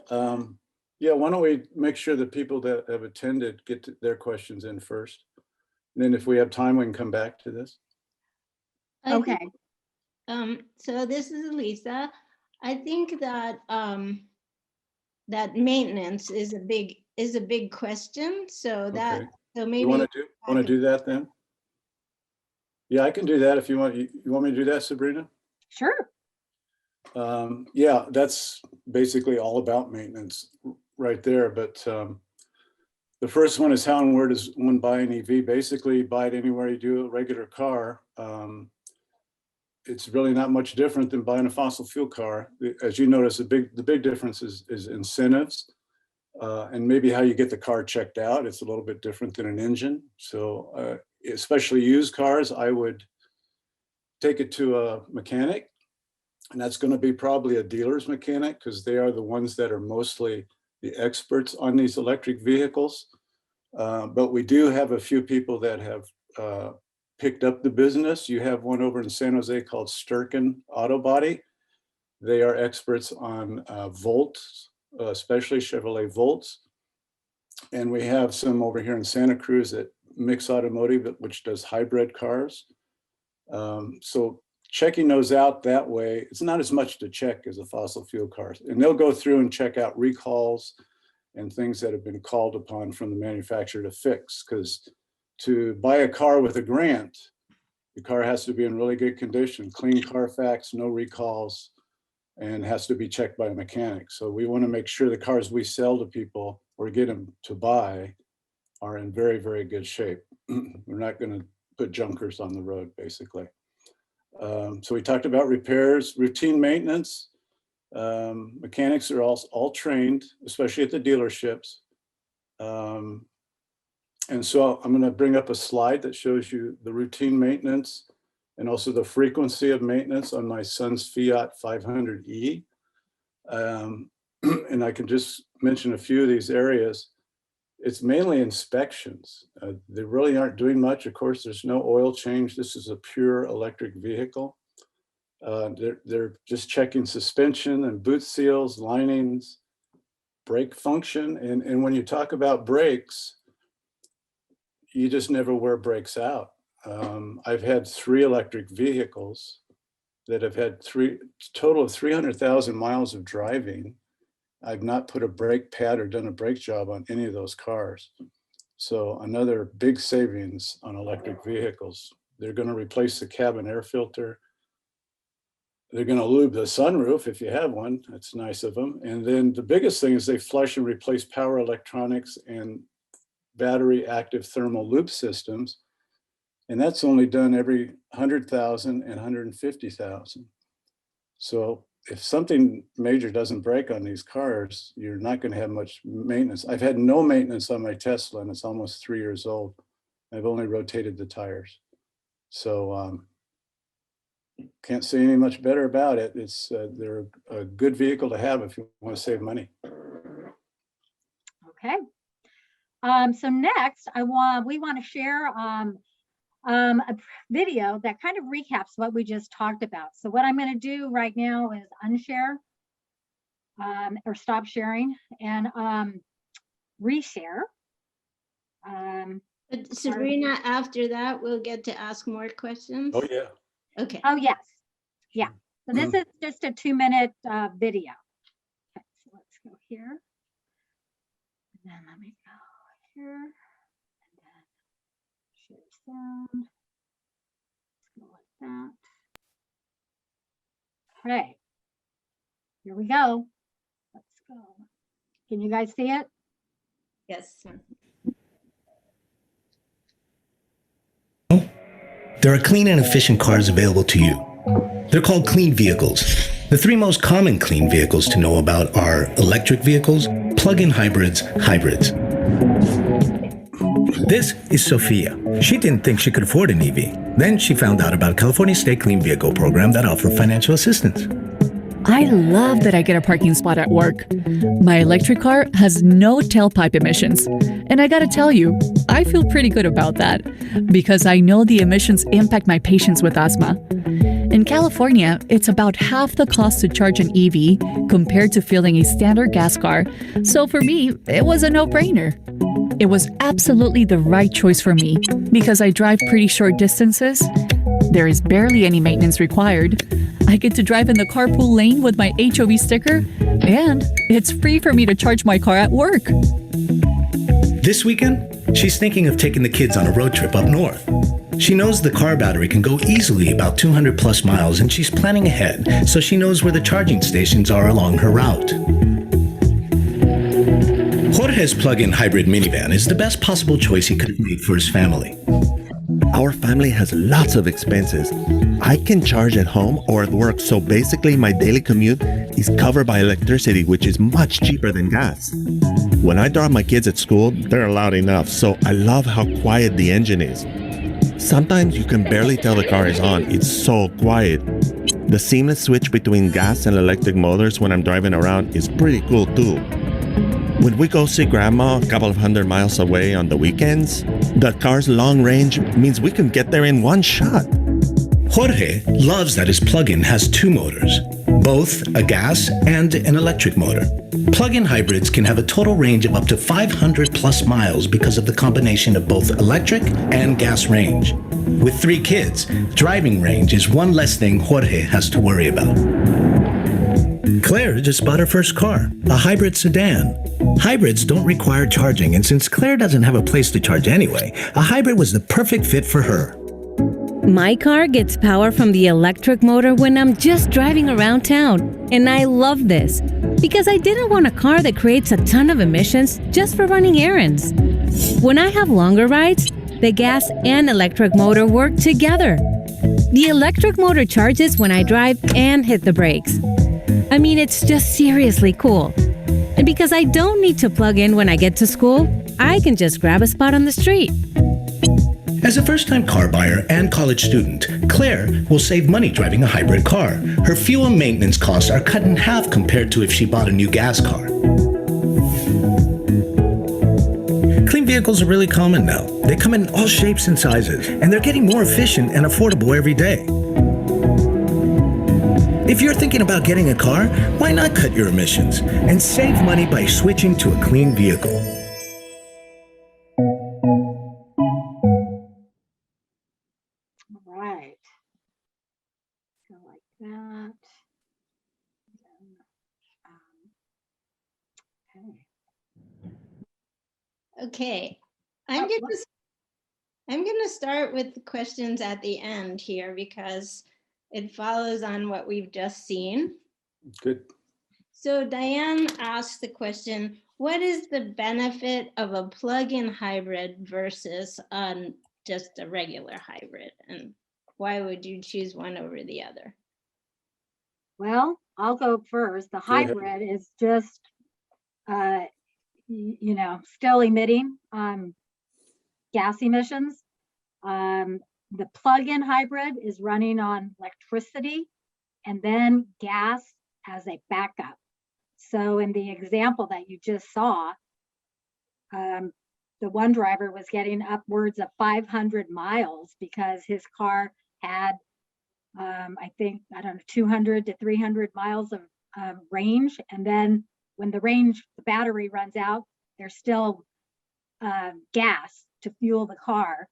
Yeah, why don't we make sure the people that have attended get their questions in first. And then if we have time, we can come back to this. I Okay. think, so this is Lisa. I think that that maintenance is a big question. So that, Okay. so maybe You want to do that then? Yeah, I can do that if you want. You want me to do that, Sabrina? Sure. Yeah, that's basically all about maintenance right there. But the first one is, how and where does one buy an EV? Basically, buy it anywhere you do a regular car. It's really not much different than buying a fossil fuel car. As you notice, the big difference is incentives, and maybe how you get the car checked out. It's a little bit different than an engine. So especially used cars, I would take it to a mechanic, and that's going to be probably a dealer's mechanic, because they are the ones that are mostly the experts on these electric vehicles. But we do have a few people that have picked up the business. You have one over in San Jose called Sturken Auto Body. They are experts on Volts, especially Chevrolet Volts. And we have some over here in Santa Cruz at Mix Automotive, which does hybrid cars. So checking those out that way, it's not as much to check as a fossil fuel car. And they'll go through and check out recalls and things that have been called upon from the manufacturer to fix. Because to buy a car with a grant, the car has to be in really good condition, clean Carfax, no recalls, and has to be checked by a mechanic. So we want to make sure the cars we sell to people or get them to buy are in very, very good shape. We're not going to put junkers on the road, basically. So we talked about repairs, routine maintenance. Mechanics are all trained, especially at the dealerships. And so I'm going to bring up a slide that shows you the routine maintenance and also the frequency of maintenance on my son's Fiat 500e. And I can just mention a few of these areas. It's mainly inspections. They really aren't doing much. Of course, there's no oil change. This is a pure electric vehicle. They're just checking suspension and boot seals, linings, brake function. And when you talk about brakes, you just never wear brakes out. I've had 3 electric vehicles that have had total of 300,000 miles of driving. I've not put a brake pad or done a brake job on any of those cars. So another big savings on electric vehicles. They're going to replace the cabin air filter. They're going to lube the sunroof if you have one. That's nice of them. And then the biggest thing is they flush and replace power electronics and battery active thermal loop systems. And that's only done every 100,000 and 150,000. So if something major doesn't break on these cars, you're not going to have much maintenance. I've had no maintenance on my Tesla, and it's almost 3 years old. I've only rotated the tires. So can't say any much better about it. It's they're a good vehicle to have if you want to save money. Okay. So next, we want to share a video that kind of recaps what we just talked about. So what I'm going to do right now is unshare or stop sharing and reshare. But Sabrina, after that, we'll get to ask more questions. Oh, yeah. Okay. Oh, yes. Yeah. So this is just a 2-minute video. Okay, so let's go here. And then let me go here. And then share sound. Let's go like that. Okay. Here we go. Let's go. Can you guys see it? Yes. There are clean and efficient cars available to you. They're called clean vehicles. The 3 most common clean vehicles to know about are electric vehicles, plug-in hybrids, hybrids. This is Sophia. She didn't think she could afford an EV. Then she found out about a California State Clean Vehicle program that offered financial assistance. I love that I get a parking spot at work. My electric car has no tailpipe emissions. And I gotta tell you, I feel pretty good about that because I know the emissions impact my patients with asthma. In California, it's about half the cost to charge an EV compared to filling a standard gas car. So for me, it was a no-brainer. It was absolutely the right choice for me because I drive pretty short distances. There is barely any maintenance required. I get to drive in the carpool lane with my HOV sticker, and it's free for me to charge my car at work. This weekend, she's thinking of taking the kids on a road trip up north. She knows the car battery can go easily about 200 plus miles, and she's planning ahead so she knows where the charging stations are along her route. Jorge's plug-in hybrid minivan is the best possible choice he could have made for his family. Our family has lots of expenses. I can charge at home or at work, so basically my daily commute is covered by electricity, which is much cheaper than gas. When I drop my kids at school, they're loud enough, so I love how quiet the engine is. Sometimes you can barely tell the car is on, it's so quiet. The seamless switch between gas and electric motors when I'm driving around is pretty cool too. When we go see grandma a couple of 100 miles away on the weekends, the car's long range means we can get there in one shot. Jorge loves that his plug-in has 2 motors, both a gas and an electric motor. Plug-in hybrids can have a total range of up to 500 plus miles because of the combination of both electric and gas range. With 3 kids, driving range is one less thing Jorge has to worry about. Claire just bought her first car, a hybrid sedan. Hybrids don't require charging, and since Claire doesn't have a place to charge anyway, a hybrid was the perfect fit for her. My car gets power from the electric motor when I'm just driving around town, and I love this because I didn't want a car that creates a ton of emissions just for running errands. When I have longer rides, the gas and electric motor work together. The electric motor charges when I drive and hit the brakes. I mean, it's just seriously cool. And because I don't need to plug in when I get to school, I can just grab a spot on the street. As a first-time car buyer and college student, Claire will save money driving a hybrid car. Her fuel and maintenance costs are cut in half compared to if she bought a new gas car. Clean vehicles are really common now. They come in all shapes and sizes, and they're getting more efficient and affordable every day. If you're thinking about getting a car, why not cut your emissions and save money by switching to a clean vehicle? All right. So like that. Okay. Okay, Oh, I'm gonna start with the questions at the end here because it follows on what we've just seen. Good. So Diane asked the question, what is the benefit of a plug-in hybrid versus just a regular hybrid? And why would you choose one over the other? Well, I'll go first. The Go ahead. hybrid is just, still emitting gas emissions. The plug-in hybrid is running on electricity and then gas as a backup. So in the example that you just saw, the one driver was getting upwards of 500 miles because his car had, 200 to 300 miles of range. And then when the battery runs out, there's still gas to fuel the car.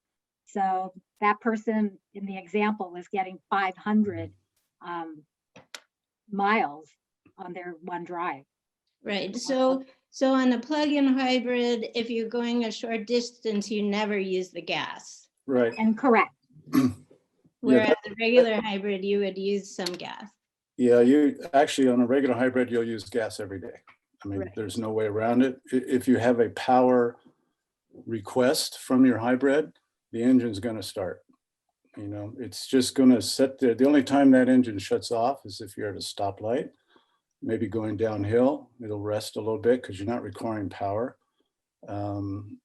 So that person in the example was getting 500 miles on their one drive. Right, so on a plug-in hybrid, if you're going a short distance, you never use the gas. Right. And correct. Whereas a regular hybrid, you would use some gas. Yeah, you actually on a regular hybrid, you'll use gas every day. I mean, Right. there's no way around it. If you have a power request from your hybrid, the engine's going to start. You know, it's just going to sit there. The only time that engine shuts off is if you're at a stoplight, maybe going downhill. It'll rest a little bit because you're not requiring power. And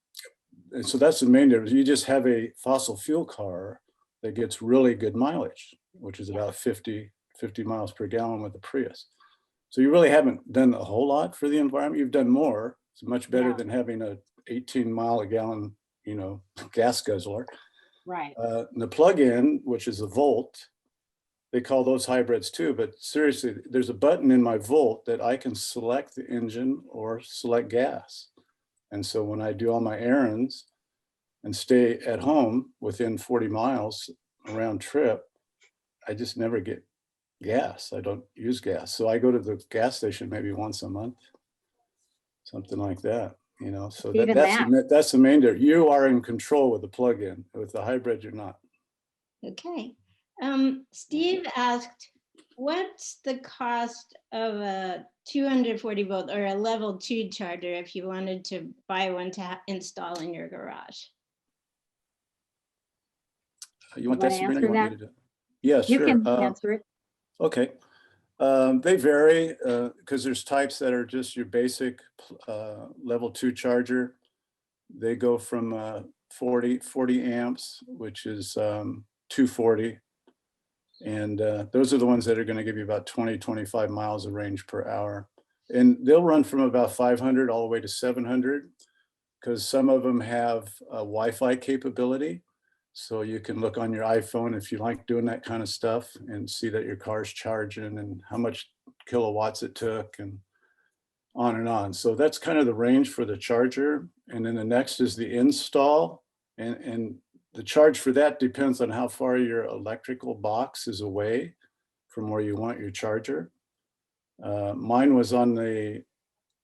so that's the main difference. You just have a fossil fuel car that gets really good mileage, which is about 50 miles per gallon with the Prius. So you really haven't done a whole lot for the environment. You've done more. It's much better than having a 18 mile a gallon, gas guzzler. Right. The plug-in, which is a Volt, they call those hybrids too, but seriously, there's a button in my Volt that I can select the engine or select gas. And so when I do all my errands and stay at home within 40 miles round trip, I just never get gas. I don't use gas. So I go to the gas station maybe once a month, something like that, so that's the main difference. You are in control with the plug-in. With the hybrid, you're not. Okay. Steve asked, what's the cost of a 240 volt or a level 2 charger if you wanted to buy one to install in your garage? You want that, Sabrina? Answer that? Yeah, You sure. can answer it. Okay. They vary because there's types that are just your basic level 2 charger. They go from 40 amps, which is 240. And those are the ones that are going to give you about 25 miles of range per hour. And they'll run from about 500 all the way to 700 because some of them have Wi-Fi capability. So you can look on your iPhone if you like doing that kind of stuff and see that your car's charging and how much kilowatts it took and on and on. So that's kind of the range for the charger. And then the next is the install. And the charge for that depends on how far your electrical box is away from where you want your charger. Mine was on the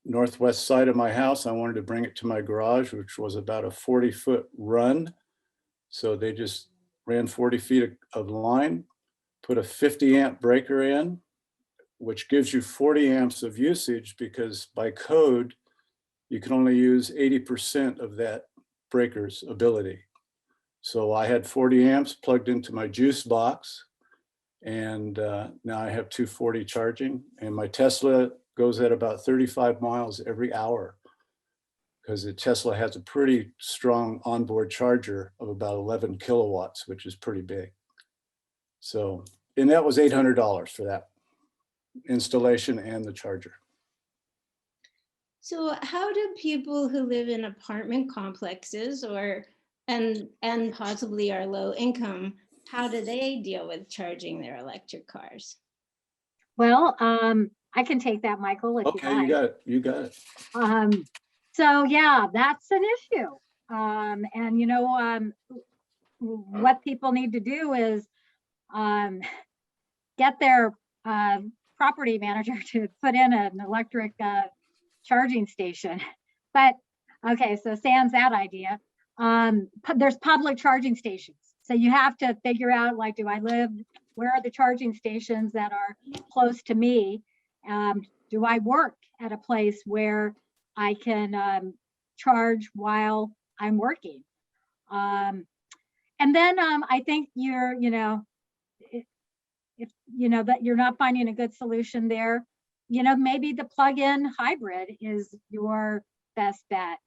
northwest side of my house. I wanted to bring it to my garage, which was about a 40-foot run. So they just ran 40 feet of line, put a 50 amp breaker in, which gives you 40 amps of usage because by code, you can only use 80% of that breaker's ability. So I had 40 amps plugged into my juice box, and now I have 240 charging, and my Tesla goes at about 35 miles every hour because the Tesla has a pretty strong onboard charger of about 11 kilowatts, which is pretty big. So, and that was $800 for that installation and the charger. So how do people who live in apartment complexes and possibly are low income, how do they deal with charging their electric cars? Well, I can take that, Michael, if you Okay, you like. got it. You got it. So yeah, that's an issue. And you know, what people need to do is get their property manager to put in an electric charging station. But okay, so sans that idea, there's public charging stations. So you have to figure out, like, where are the charging stations that are close to me? Do I work at a place where I can charge while I'm working? And then I think if you know that you're not finding a good solution there, maybe the plug-in hybrid is your best bet,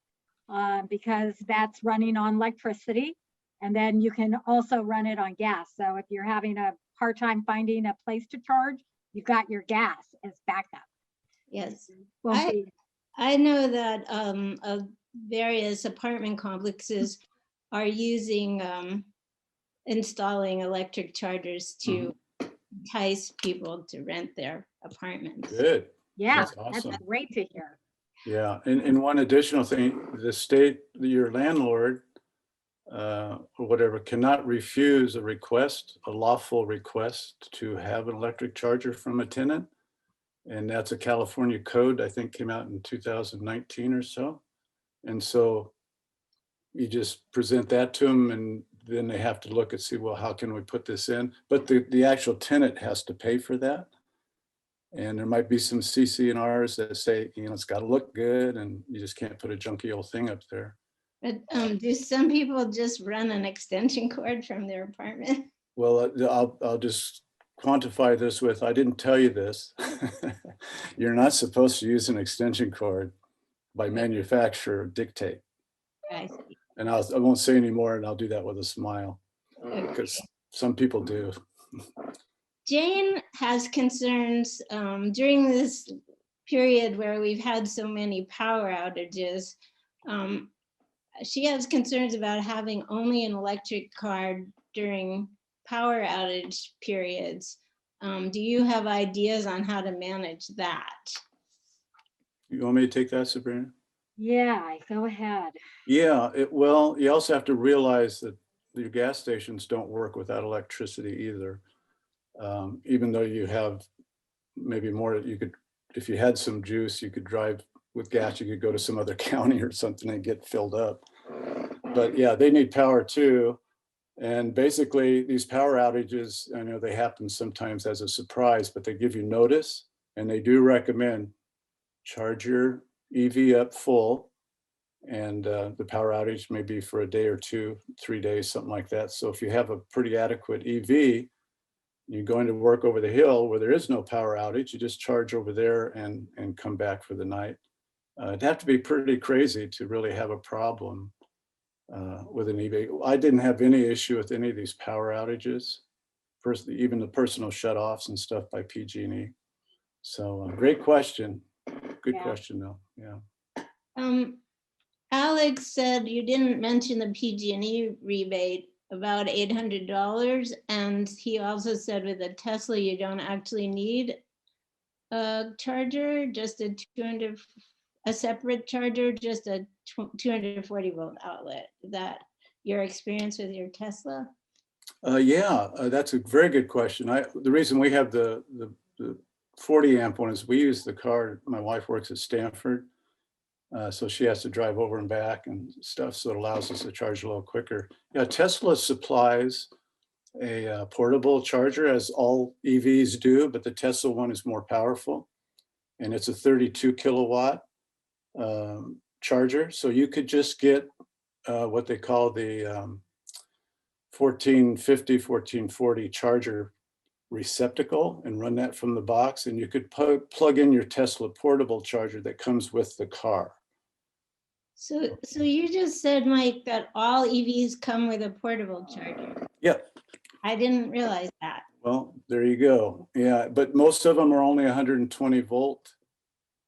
because that's running on electricity, and then you can also run it on gas. So if you're having a hard time finding a place to charge, you've got your gas as backup. Yes. Won't be- I know that various apartment complexes are using installing electric chargers to entice people to rent their apartments. Good. yeah, That's awesome. that's great to hear. Yeah, and one additional thing, the state, your landlord, or whatever, cannot refuse a lawful request to have an electric charger from a tenant. And that's a California code, I think came out in 2019 or so. And so you just present that to them, and then they have to look and see, well, how can we put this in? But the actual tenant has to pay for that. And there might be some CC&Rs that say, it's got to look good, and you just can't put a junky old thing up there. But do some people just run an extension cord from their apartment? Well, I'll just quantify this with, I didn't tell you this. You're not supposed to use an extension cord by manufacturer dictate. I see. And I won't say any more, and I'll do that with a smile, because some people do. Jane has concerns during this period where we've had so many power outages. She has concerns about having only an electric car during power outage periods. Do you have ideas on how to manage that? You want me to take that, Sabrina? Yeah, go ahead. Yeah, well, you also have to realize that your gas stations don't work without electricity either. Even though you have maybe more, if you had some juice, you could drive with gas, you could go to some other county or something and get filled up. But yeah, they need power too. And basically these power outages, I know they happen sometimes as a surprise, but they give you notice, and they do recommend charge your EV up full. And the power outage may be for a day or 2, 3 days, something like that. So if you have a pretty adequate EV, you're going to work over the hill where there is no power outage, you just charge over there and come back for the night. It'd have to be pretty crazy to really have a problem with an EV. I didn't have any issue with any of these power outages, even the personal shutoffs and stuff by PG&E. So great question. Good question though, yeah. Alex said you didn't mention the PG&E rebate, about $800. And he also said with a Tesla, you don't actually need a charger, just a separate charger, just a 240 volt outlet. Is that your experience with your Tesla? Yeah, that's a very good question. The reason we have the 40 amp one is we use the car. My wife works at Stanford, so she has to drive over and back and stuff. So it allows us to charge a little quicker. Yeah, Tesla supplies a portable charger, as all EVs do, but the Tesla one is more powerful, and it's a 32 kilowatt charger. So you could just get what they call the 1450, 1440 charger receptacle and run that from the box, and you could plug in your Tesla portable charger that comes with the car. So you just said, Mike, that all EVs come with a portable charger. Yep. I didn't realize that. Well, there you go. Yeah, but most of them are only 120 volt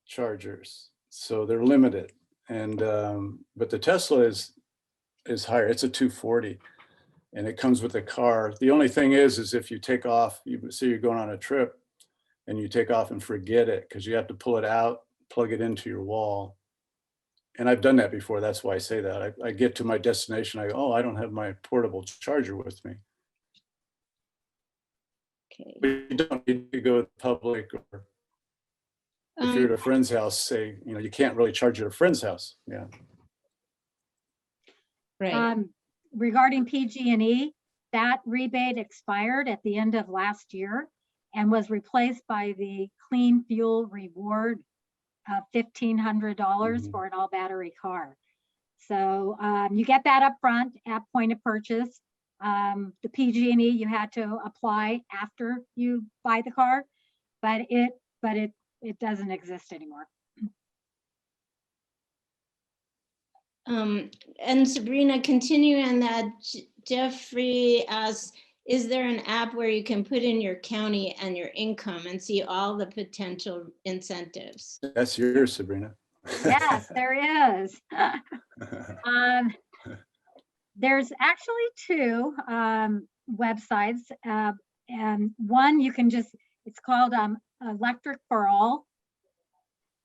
chargers, so they're limited. And but the Tesla is higher. It's a 240, and it comes with the car. The only thing is if you take off, say you're going on a trip, and you take off and forget it because you have to pull it out, plug it into your wall. And I've done that before. That's why I say that. I get to my destination. I go, oh, I don't have my portable charger with me. Okay. But you don't need to go to the public, or if you're at a friend's house, say, you know, you can't really charge at a friend's house. Yeah. Right. Regarding PG&E, that rebate expired at the end of last year and was replaced by the Clean Fuel Reward of $1,500 for an all battery car. So you get that up front at point of purchase. The PG&E you had to apply after you buy the car, but it doesn't exist anymore. And Sabrina, continuing on that, Jeffrey asks, is there an app where you can put in your county and your income and see all the potential incentives? That's yours, Sabrina. Yes, there is. There's actually two websites, and one you can just, it's called Electric for All.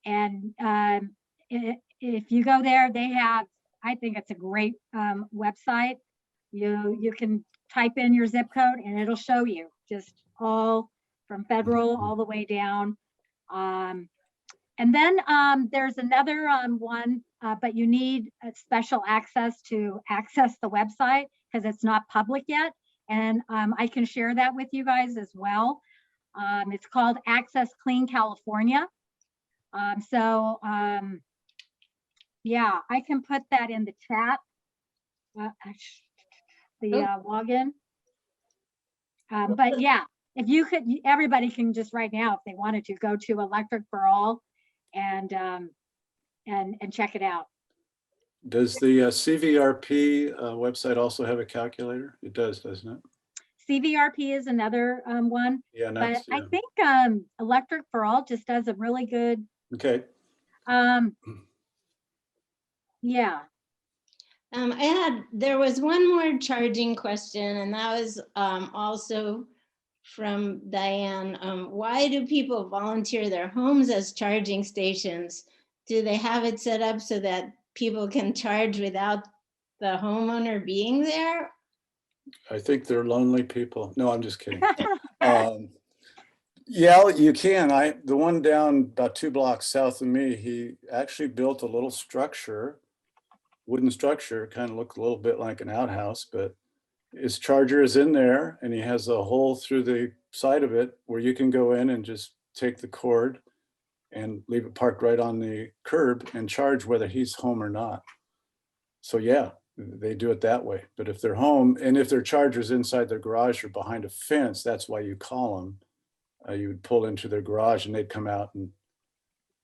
And if you go there, they have, I think it's a great website. You can type in your zip code and it'll show you just all from federal all the way down. And then there's another one, but you need a special access to access the website because it's not public yet. And I can share that with you guys as well. It's called Access Clean California. Yeah, I can put that in the chat. Login. But yeah, if you could, everybody can just right now, if they wanted to, go to Electric for All and check it out. Does the CVRP website also have a calculator? It does, doesn't it? CVRP is another one. Yeah, nice. But I think Electric for All just does a really good. Okay. Yeah. There was one more charging question, and that was also from Diane. Why do people volunteer their homes as charging stations? Do they have it set up so that people can charge without the homeowner being there? I think they're lonely people. No, I'm just kidding. Yeah, you can. The one down about 2 blocks south of me, he actually built a little structure, wooden structure, kind of looked a little bit like an outhouse, but his charger is in there and he has a hole through the side of it where you can go in and just take the cord and leave it parked right on the curb and charge whether he's home or not. So yeah, they do it that way. But if they're home and if their charger's inside their garage or behind a fence, that's why you call them. You would pull into their garage and they'd come out and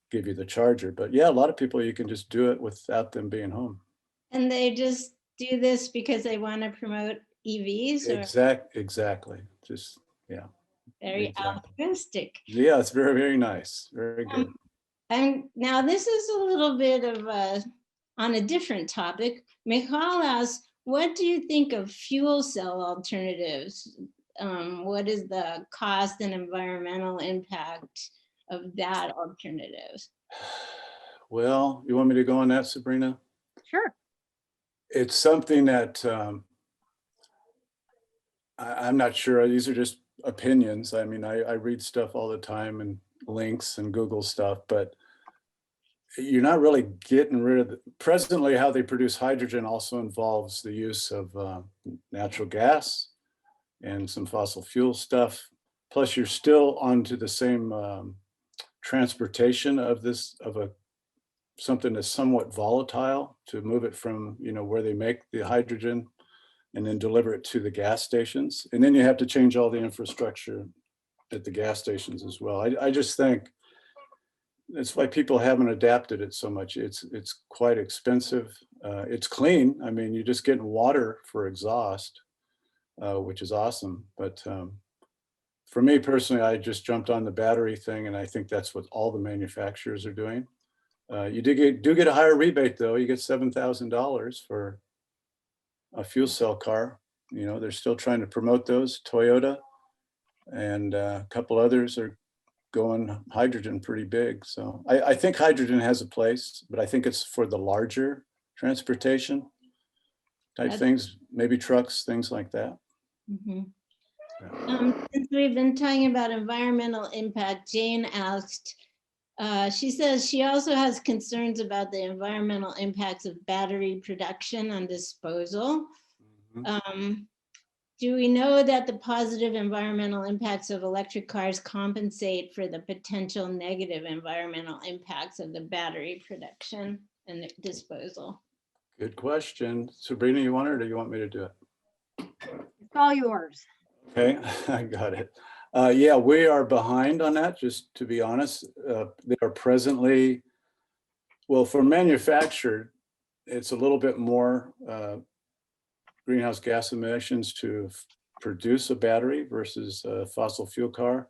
give you the charger. But yeah, a lot of people, you can just do it without them being home. And they just do this because they want to promote EVs? Or? Exactly. Just, yeah. Very exactly. altruistic. Yeah, it's very, very nice. Very good. Now this is a little bit of on a different topic. Michal asks, what do you think of fuel cell alternatives? What is the cost and environmental impact of that alternative? Well, you want me to go on that, Sabrina? Sure. It's something that I'm not sure. These are just opinions. I mean, I read stuff all the time and links and Google stuff, but you're not really getting rid of the, presently how they produce hydrogen also involves the use of natural gas and some fossil fuel stuff. Plus you're still onto the same transportation of something that's somewhat volatile to move it from, where they make the hydrogen and then deliver it to the gas stations. And then you have to change all the infrastructure at the gas stations as well. I just think that's why people haven't adapted it so much. It's quite expensive. It's clean. I mean, you're just getting water for exhaust, which is awesome. But for me personally, I just jumped on the battery thing, and I think that's what all the manufacturers are doing. You do get a higher rebate though. You get $7,000 for a fuel cell car. They're still trying to promote those. Toyota and a couple others are going hydrogen pretty big. So I think hydrogen has a place, but I think it's for the larger transportation type things, maybe trucks, things like that. Mhm. Since we've been talking about environmental impact, Jane asked, she says she also has concerns about the environmental impacts of battery production and disposal. Do we know that the positive environmental impacts of electric cars compensate for the potential negative environmental impacts of the battery production and disposal? Good question. Sabrina, you want it or do you want me to do it? It's all yours. Okay, I got it. Yeah, we are behind on that, just to be honest. They are presently, well, for manufactured, it's a little bit more greenhouse gas emissions to produce a battery versus a fossil fuel car.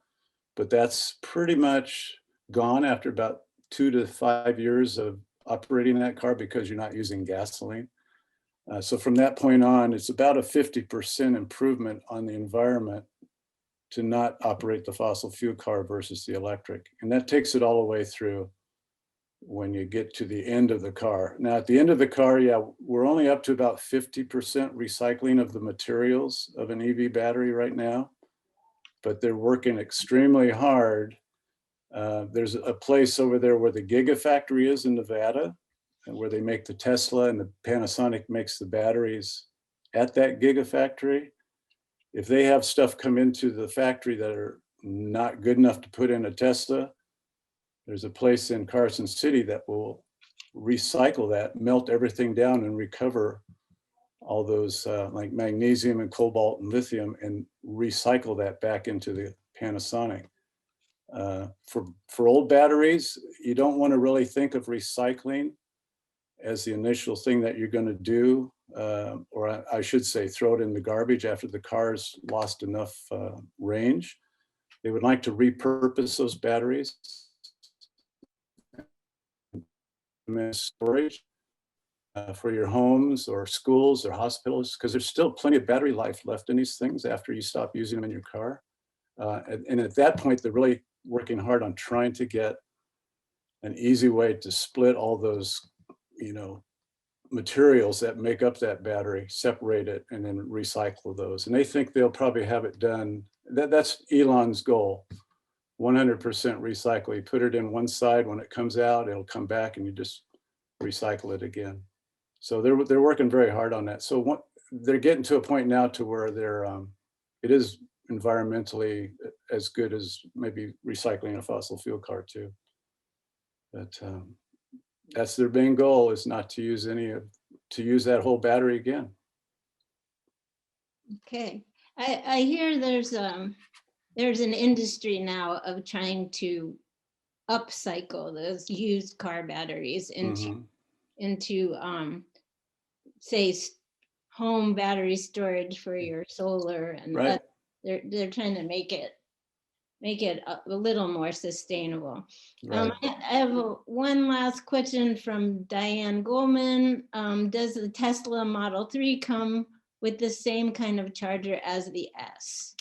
But that's pretty much gone after about 2 to 5 years of operating that car because you're not using gasoline. So from that point on, it's about a 50% improvement on the environment to not operate the fossil fuel car versus the electric. And that takes it all the way through when you get to the end of the car. Now at the end of the car, yeah, we're only up to about 50% recycling of the materials of an EV battery right now, but they're working extremely hard. There's a place over there where the Gigafactory is in Nevada, and where they make the Tesla and the Panasonic makes the batteries at that Gigafactory. If they have stuff come into the factory that are not good enough to put in a Tesla, there's a place in Carson City that will recycle that, melt everything down and recover all those like magnesium and cobalt and lithium and recycle that back into the Panasonic. For old batteries, you don't want to really think of recycling as the initial thing that you're going to do, or I should say, throw it in the garbage after the car's lost enough range. They would like to repurpose those batteries in storage for your homes or schools or hospitals, because there's still plenty of battery life left in these things after you stop using them in your car. And at that point, they're really working hard on trying to get an easy way to split all those, materials that make up that battery, separate it, and then recycle those. And they think they'll probably have it done. That's Elon's goal, 100% recycle. You put it in one side, when it comes out, it'll come back and you just recycle it again. So they're working very hard on that. So they're getting to a point now to where it is environmentally as good as maybe recycling a fossil fuel car too. But that's their main goal, is not to use use that whole battery again. Okay, I hear there's an industry now of trying to upcycle those used car batteries into say home battery storage for your solar, and right. They're trying to make it a little more sustainable. Right. I have one last question from Diane Goldman. Does the Tesla Model 3 come with the same kind of charger as the S?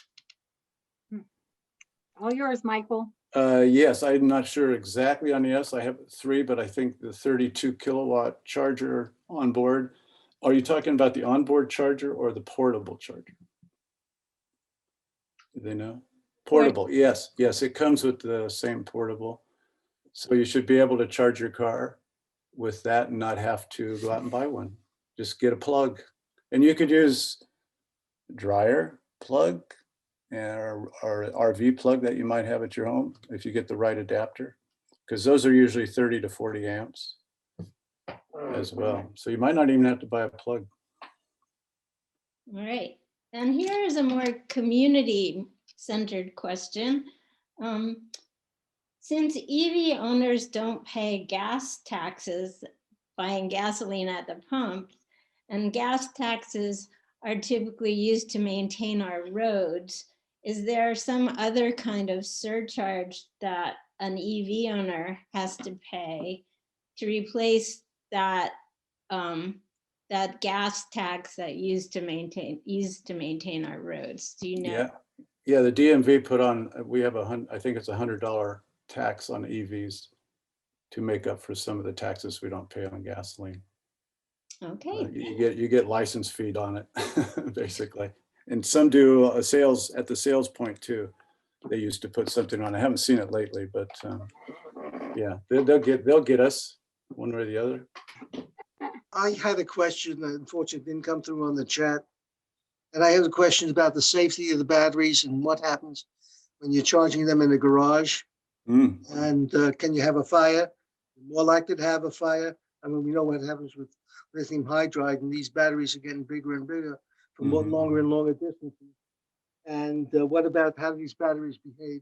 All yours, Michael. Yes, I'm not sure exactly on the S. I have 3, but I think the 32 kilowatt charger on board. Are you talking about the onboard charger or the portable charger? Do they know? Portable, yes, it comes with the same portable. So you should be able to charge your car with that and not have to go out and buy one. Just get a plug. And you could use dryer plug or RV plug that you might have at your home if you get the right adapter, because those are usually 30 to 40 amps as well. So you might not even have to buy a plug. All right, and here is a more community-centered question. Since EV owners don't pay gas taxes buying gasoline at the pump, and gas taxes are typically used to maintain our roads, is there some other kind of surcharge that an EV owner has to pay to replace that that gas tax that used to maintain our roads? Do you know? Yeah, the DMV put on, we have I think it's $100 tax on EVs to make up for some of the taxes we don't pay on gasoline. Okay. You get license feed on it, basically. And some do sales at the sales point too. They used to put something on. I haven't seen it lately, but yeah, they'll get us one way or the other. I had a question that unfortunately didn't come through on the chat. And I have a question about the safety of the batteries and what happens when you're charging them in the garage. And can you have a fire? More likely to have a fire. I mean, we know what happens with lithium hydride, and these batteries are getting bigger and bigger for longer and longer distances. And what about how do these batteries behave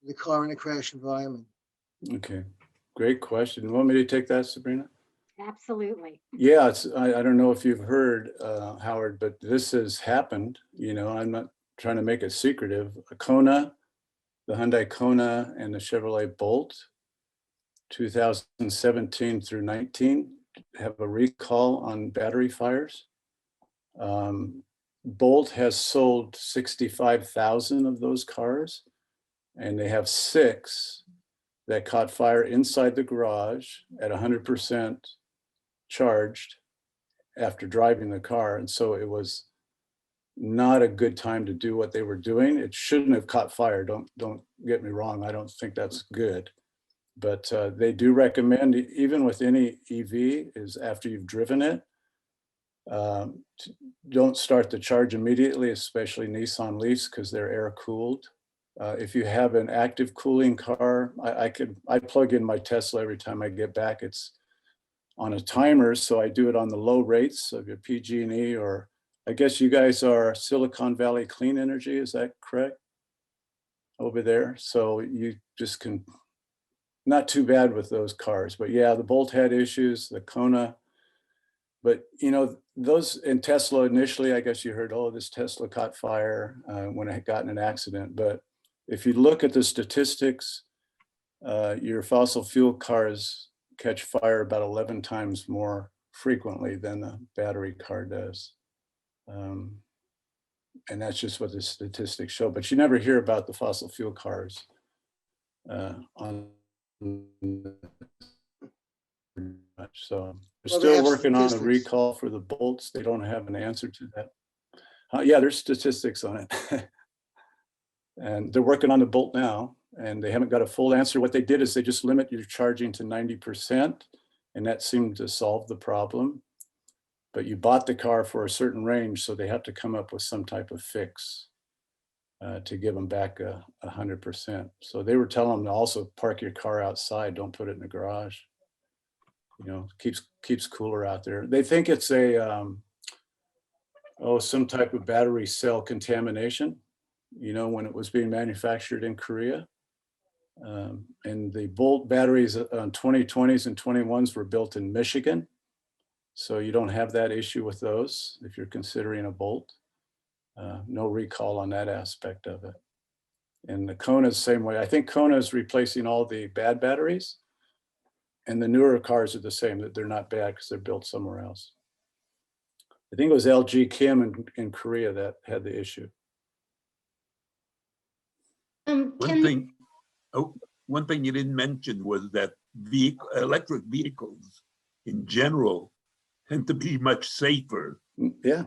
in the car in a crash environment? Okay, great question. You want me to take that, Sabrina? Absolutely. Yeah, I don't know if you've heard, Howard, but this has happened. You know, I'm not trying to make it secretive. A Kona, the Hyundai Kona and the Chevrolet Bolt, 2017 through 19, have a recall on battery fires. Bolt has sold 65,000 of those cars, and they have 6 that caught fire inside the garage at 100% charged after driving the car. And so it was not a good time to do what they were doing. It shouldn't have caught fire. Don't get me wrong. I don't think that's good. But they do recommend, even with any EV, is after you've driven it, don't start the charge immediately, especially Nissan Leafs, because they're air cooled. If you have an active cooling car, I plug in my Tesla every time I get back. It's on a timer, so I do it on the low rates of your PG&E, or I guess you guys are Silicon Valley Clean Energy, is that correct? Over there, so you just can, not too bad with those cars. But yeah, the Bolt had issues, the Kona. But you know, those in Tesla initially, I guess you heard, oh, this Tesla caught fire when it had gotten an accident. But if you look at the statistics, your fossil fuel cars catch fire about 11 times more frequently than the battery car does. And that's just what the statistics show. But you never hear about the fossil fuel cars on much. So we're Well, they still have working on the statistics. recall for the Bolts. They don't have an answer to that. Yeah, there's statistics on it. And they're working on the Bolt now, and they haven't got a full answer. What they did is they just limit your charging to 90%, and that seemed to solve the problem. But you bought the car for a certain range, so they have to come up with some type of fix to give them back 100%. So they were telling them to also park your car outside, don't put it in the garage. You know, keeps cooler out there. They think it's a some type of battery cell contamination, you know, when it was being manufactured in Korea. And the Bolt batteries on 2020s and 21s were built in Michigan. So you don't have that issue with those if you're considering a Bolt. No recall on that aspect of it. And the Kona is the same way. I think Kona is replacing all the bad batteries. And the newer cars are the same, that they're not bad because they're built somewhere else. I think it was LG Kim in Korea that had the issue. One thing you didn't mention was that electric vehicles in general tend to be much safer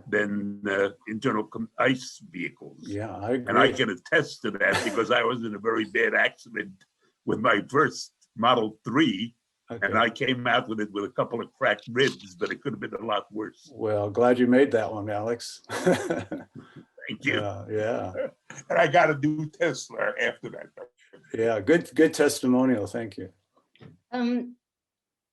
than internal ICE vehicles. Yeah, I agree. And I can attest to that because I was in a very bad accident with my first Model 3. Okay. And I came out with it with a couple of cracked ribs, but it could have been a lot worse. Well, glad you made that one, Alex. Thank you. Yeah. And I got a new Tesla after that. Yeah, good testimonial. Thank you. And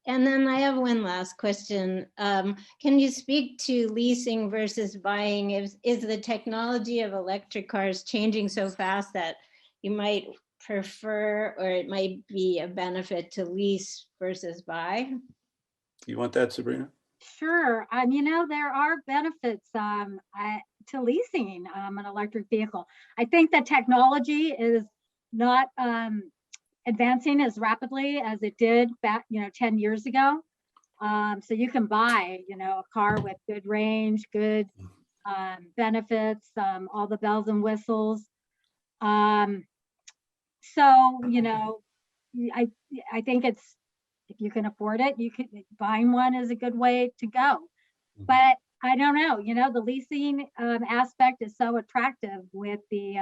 then I have one last question. Can you speak to leasing versus buying? Is the technology of electric cars changing so fast that you might prefer, or it might be a benefit to lease versus buy? You want that, Sabrina? Sure. You know, there are benefits to leasing an electric vehicle. I think that technology is not advancing as rapidly as it did back, 10 years ago. So you can buy, a car with good range, good benefits, all the bells and whistles. So, I think it's, if you can afford it, buying one is a good way to go. But I don't know, the leasing aspect is so attractive with the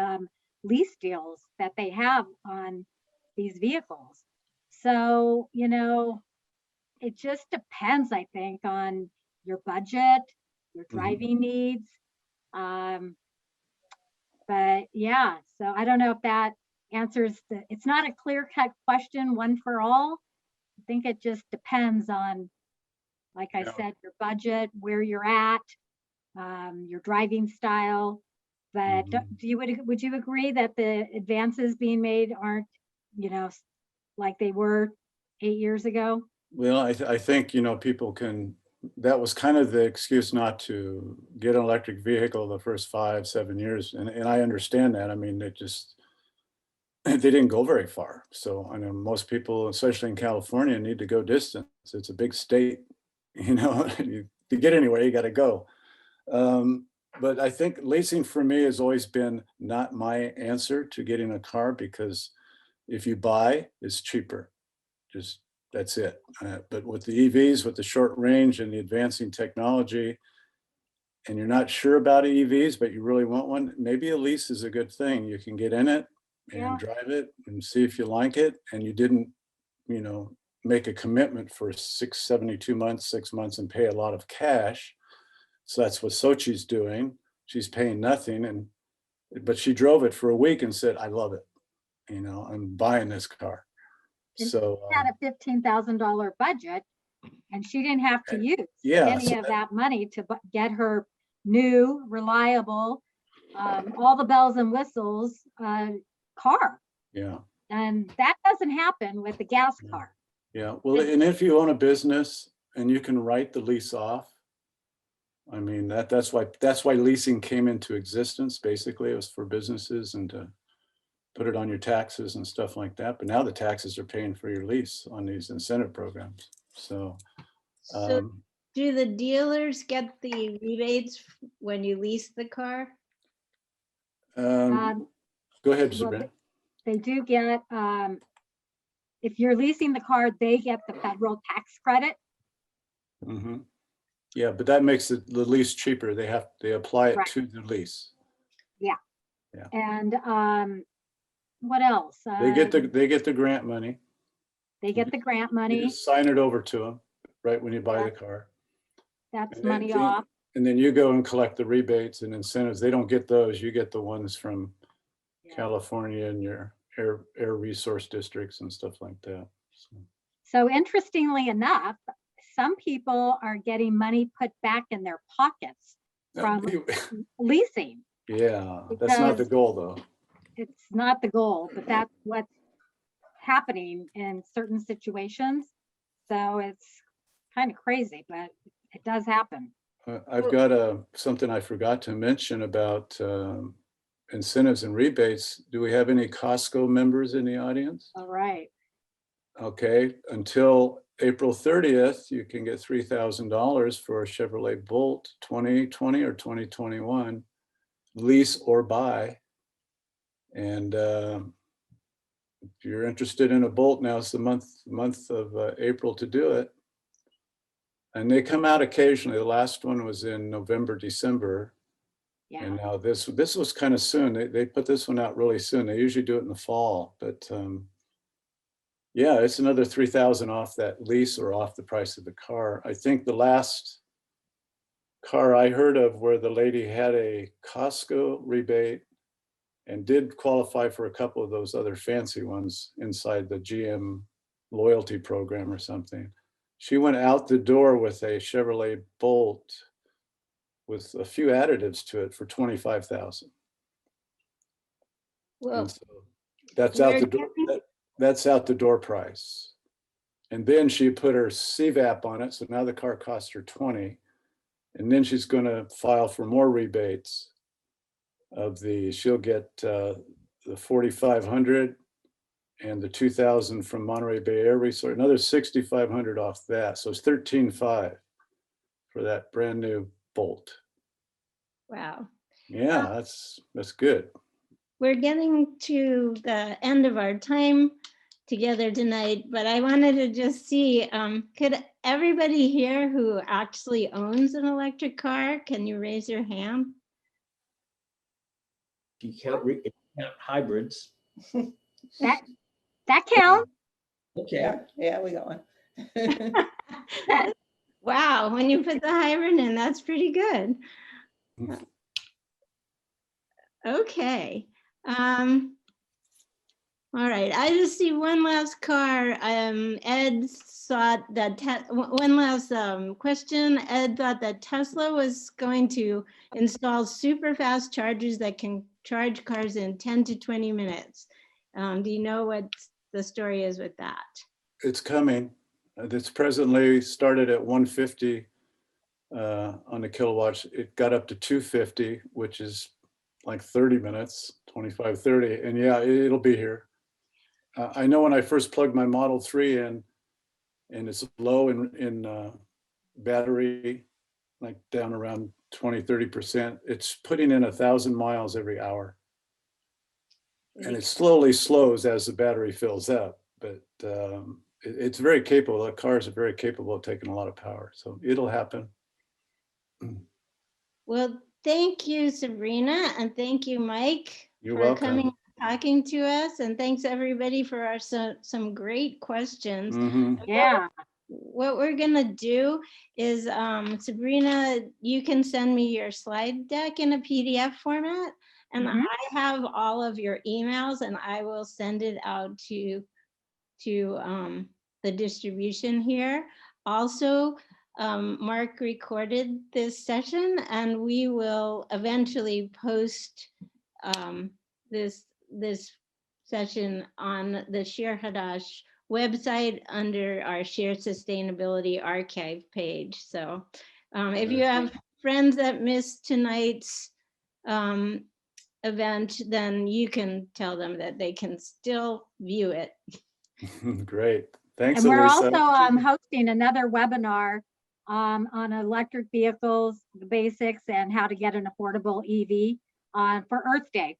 lease deals that they have on these vehicles. So, it just depends, I think, on your budget, your driving needs. But yeah, so I don't know if that answers it's not a clear-cut question, one for all. I think it just depends on, like I said, your budget, where you're at, your driving style. But would you agree that the advances being made aren't, like they were 8 years ago? Well, I think, people that was kind of the excuse not to get an electric vehicle the first 5-7 years. And I understand that. I mean, they didn't go very far. So I know most people, especially in California, need to go distance. It's a big state, to get anywhere, you got to go. But I think leasing for me has always been not my answer to getting a car, because if you buy, it's cheaper. Just that's it. But with the EVs, with the short range and the advancing technology, and you're not sure about EVs, but you really want one, maybe a lease is a good thing. You can get in it and drive it and see if you like it. And you didn't, make a commitment for 72 months, 6 months and pay a lot of cash. So that's what Sochi's doing. She's paying nothing. But she drove it for a week and said, I love it. I'm buying this car. So she had a $15,000 budget, and she didn't have to use any of that money to get her new, reliable, all the bells and whistles car. Yeah. And that doesn't happen with the gas car. Yeah. Well, and if you own a business and you can write the lease off, I mean, that's why leasing came into existence. Basically, it was for businesses and to put it on your taxes and stuff like that. But now the taxes are paying for your lease on these incentive programs. So do the dealers get the rebates when you lease the car? Go ahead, Sabrina. They do get, if you're leasing the car, they get the federal tax credit. Mm-hmm. Yeah, but that makes the lease cheaper. They apply it to the lease. Yeah. Yeah. And what else? They get the grant money. They get the grant money. You just sign it over to them right when you buy the car. That's money off. And then you go and collect the rebates and incentives. They don't get those. You get the ones from California and your air resource districts and stuff like that. So interestingly enough, some people are getting money put back in their pockets from leasing. Yeah, that's not the goal though. It's not the goal, but that's what's happening in certain situations. So it's kind of crazy, but it does happen. I've got something I forgot to mention about incentives and rebates. Do we have any Costco members in the audience? All right. Okay, until April 30th, you can get $3,000 for a Chevrolet Bolt 2020 or 2021, lease or buy. And if you're interested in a Bolt, now it's the month of April to do it. And they come out occasionally. The last one was in November, December. Yeah. And now this was kind of soon. They put this one out really soon. They usually do it in the fall, but yeah, it's another $3,000 off that lease or off the price of the car. I think the last car I heard of where the lady had a Costco rebate and did qualify for a couple of those other fancy ones inside the GM loyalty program or something. She went out the door with a Chevrolet Bolt with a few additives to it for $25,000. Well, so that's out the door. That's out the door price. And then she put her CVAP on it. So now the car costs her 20. And then she's going to file for more rebates she'll get the 4,500 and the 2,000 from Monterey Bay Air Resort, another 6,500 off that. So it's 13,500 for that brand new Bolt. Wow. Yeah, that's good. we're getting to the end of our time together tonight, but I wanted to just see, could everybody here who actually owns an electric car, can you raise your hand? If you count hybrids. That counts. Okay. Yeah, we got one. Wow, when you put the hybrid in, that's pretty good. Okay. All right, I just see one last car. Ed thought that, one last question. Ed thought that Tesla was going to install super fast chargers that can charge cars in 10 to 20 minutes. Do you know what the story is with that? It's coming. It's presently started at 150 on the kilowatts. It got up to 250, which is like 30 minutes, 25, 30. And yeah, it'll be here. I know when I first plugged my Model 3 in, and it's low in battery, like down around 20, 30%, it's putting in 1,000 miles every hour. And it slowly slows as the battery fills up, but it's very capable. The cars are very capable of taking a lot of power, so it'll happen. Well, thank you, Sabrina, and thank you, Mike, You're for welcome. coming and talking to us. And thanks everybody for our some great questions. Yeah. What we're gonna do is, Sabrina, you can send me your slide deck in a PDF format, and I have all of your emails, and I will send it out to the distribution here. Also, Mark recorded this session, and we will eventually post this session on the Shir Hadash website under our Shir Sustainability archive page. So if you have friends that missed tonight's event, then you can tell them that they can still view it. Great. Thanks, And we're Elisa. also hosting another webinar on electric vehicles, the basics, and how to get an affordable EV for Earth Day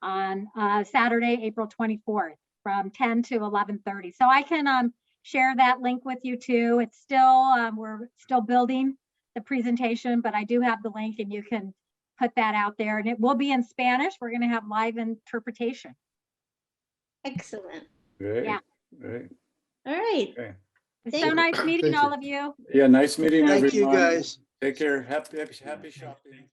on Saturday, April 24th from 10 to 11:30. So I can share that link with you too. It's still, we're still building the presentation, but I do have the link and you can put that out there, and it will be in Spanish. We're going to have live interpretation. Excellent. Great. Yeah. Great. All right. Okay. It's so nice meeting all of you. Yeah, nice meeting Thank everyone. you, guys. Take care. Happy shopping.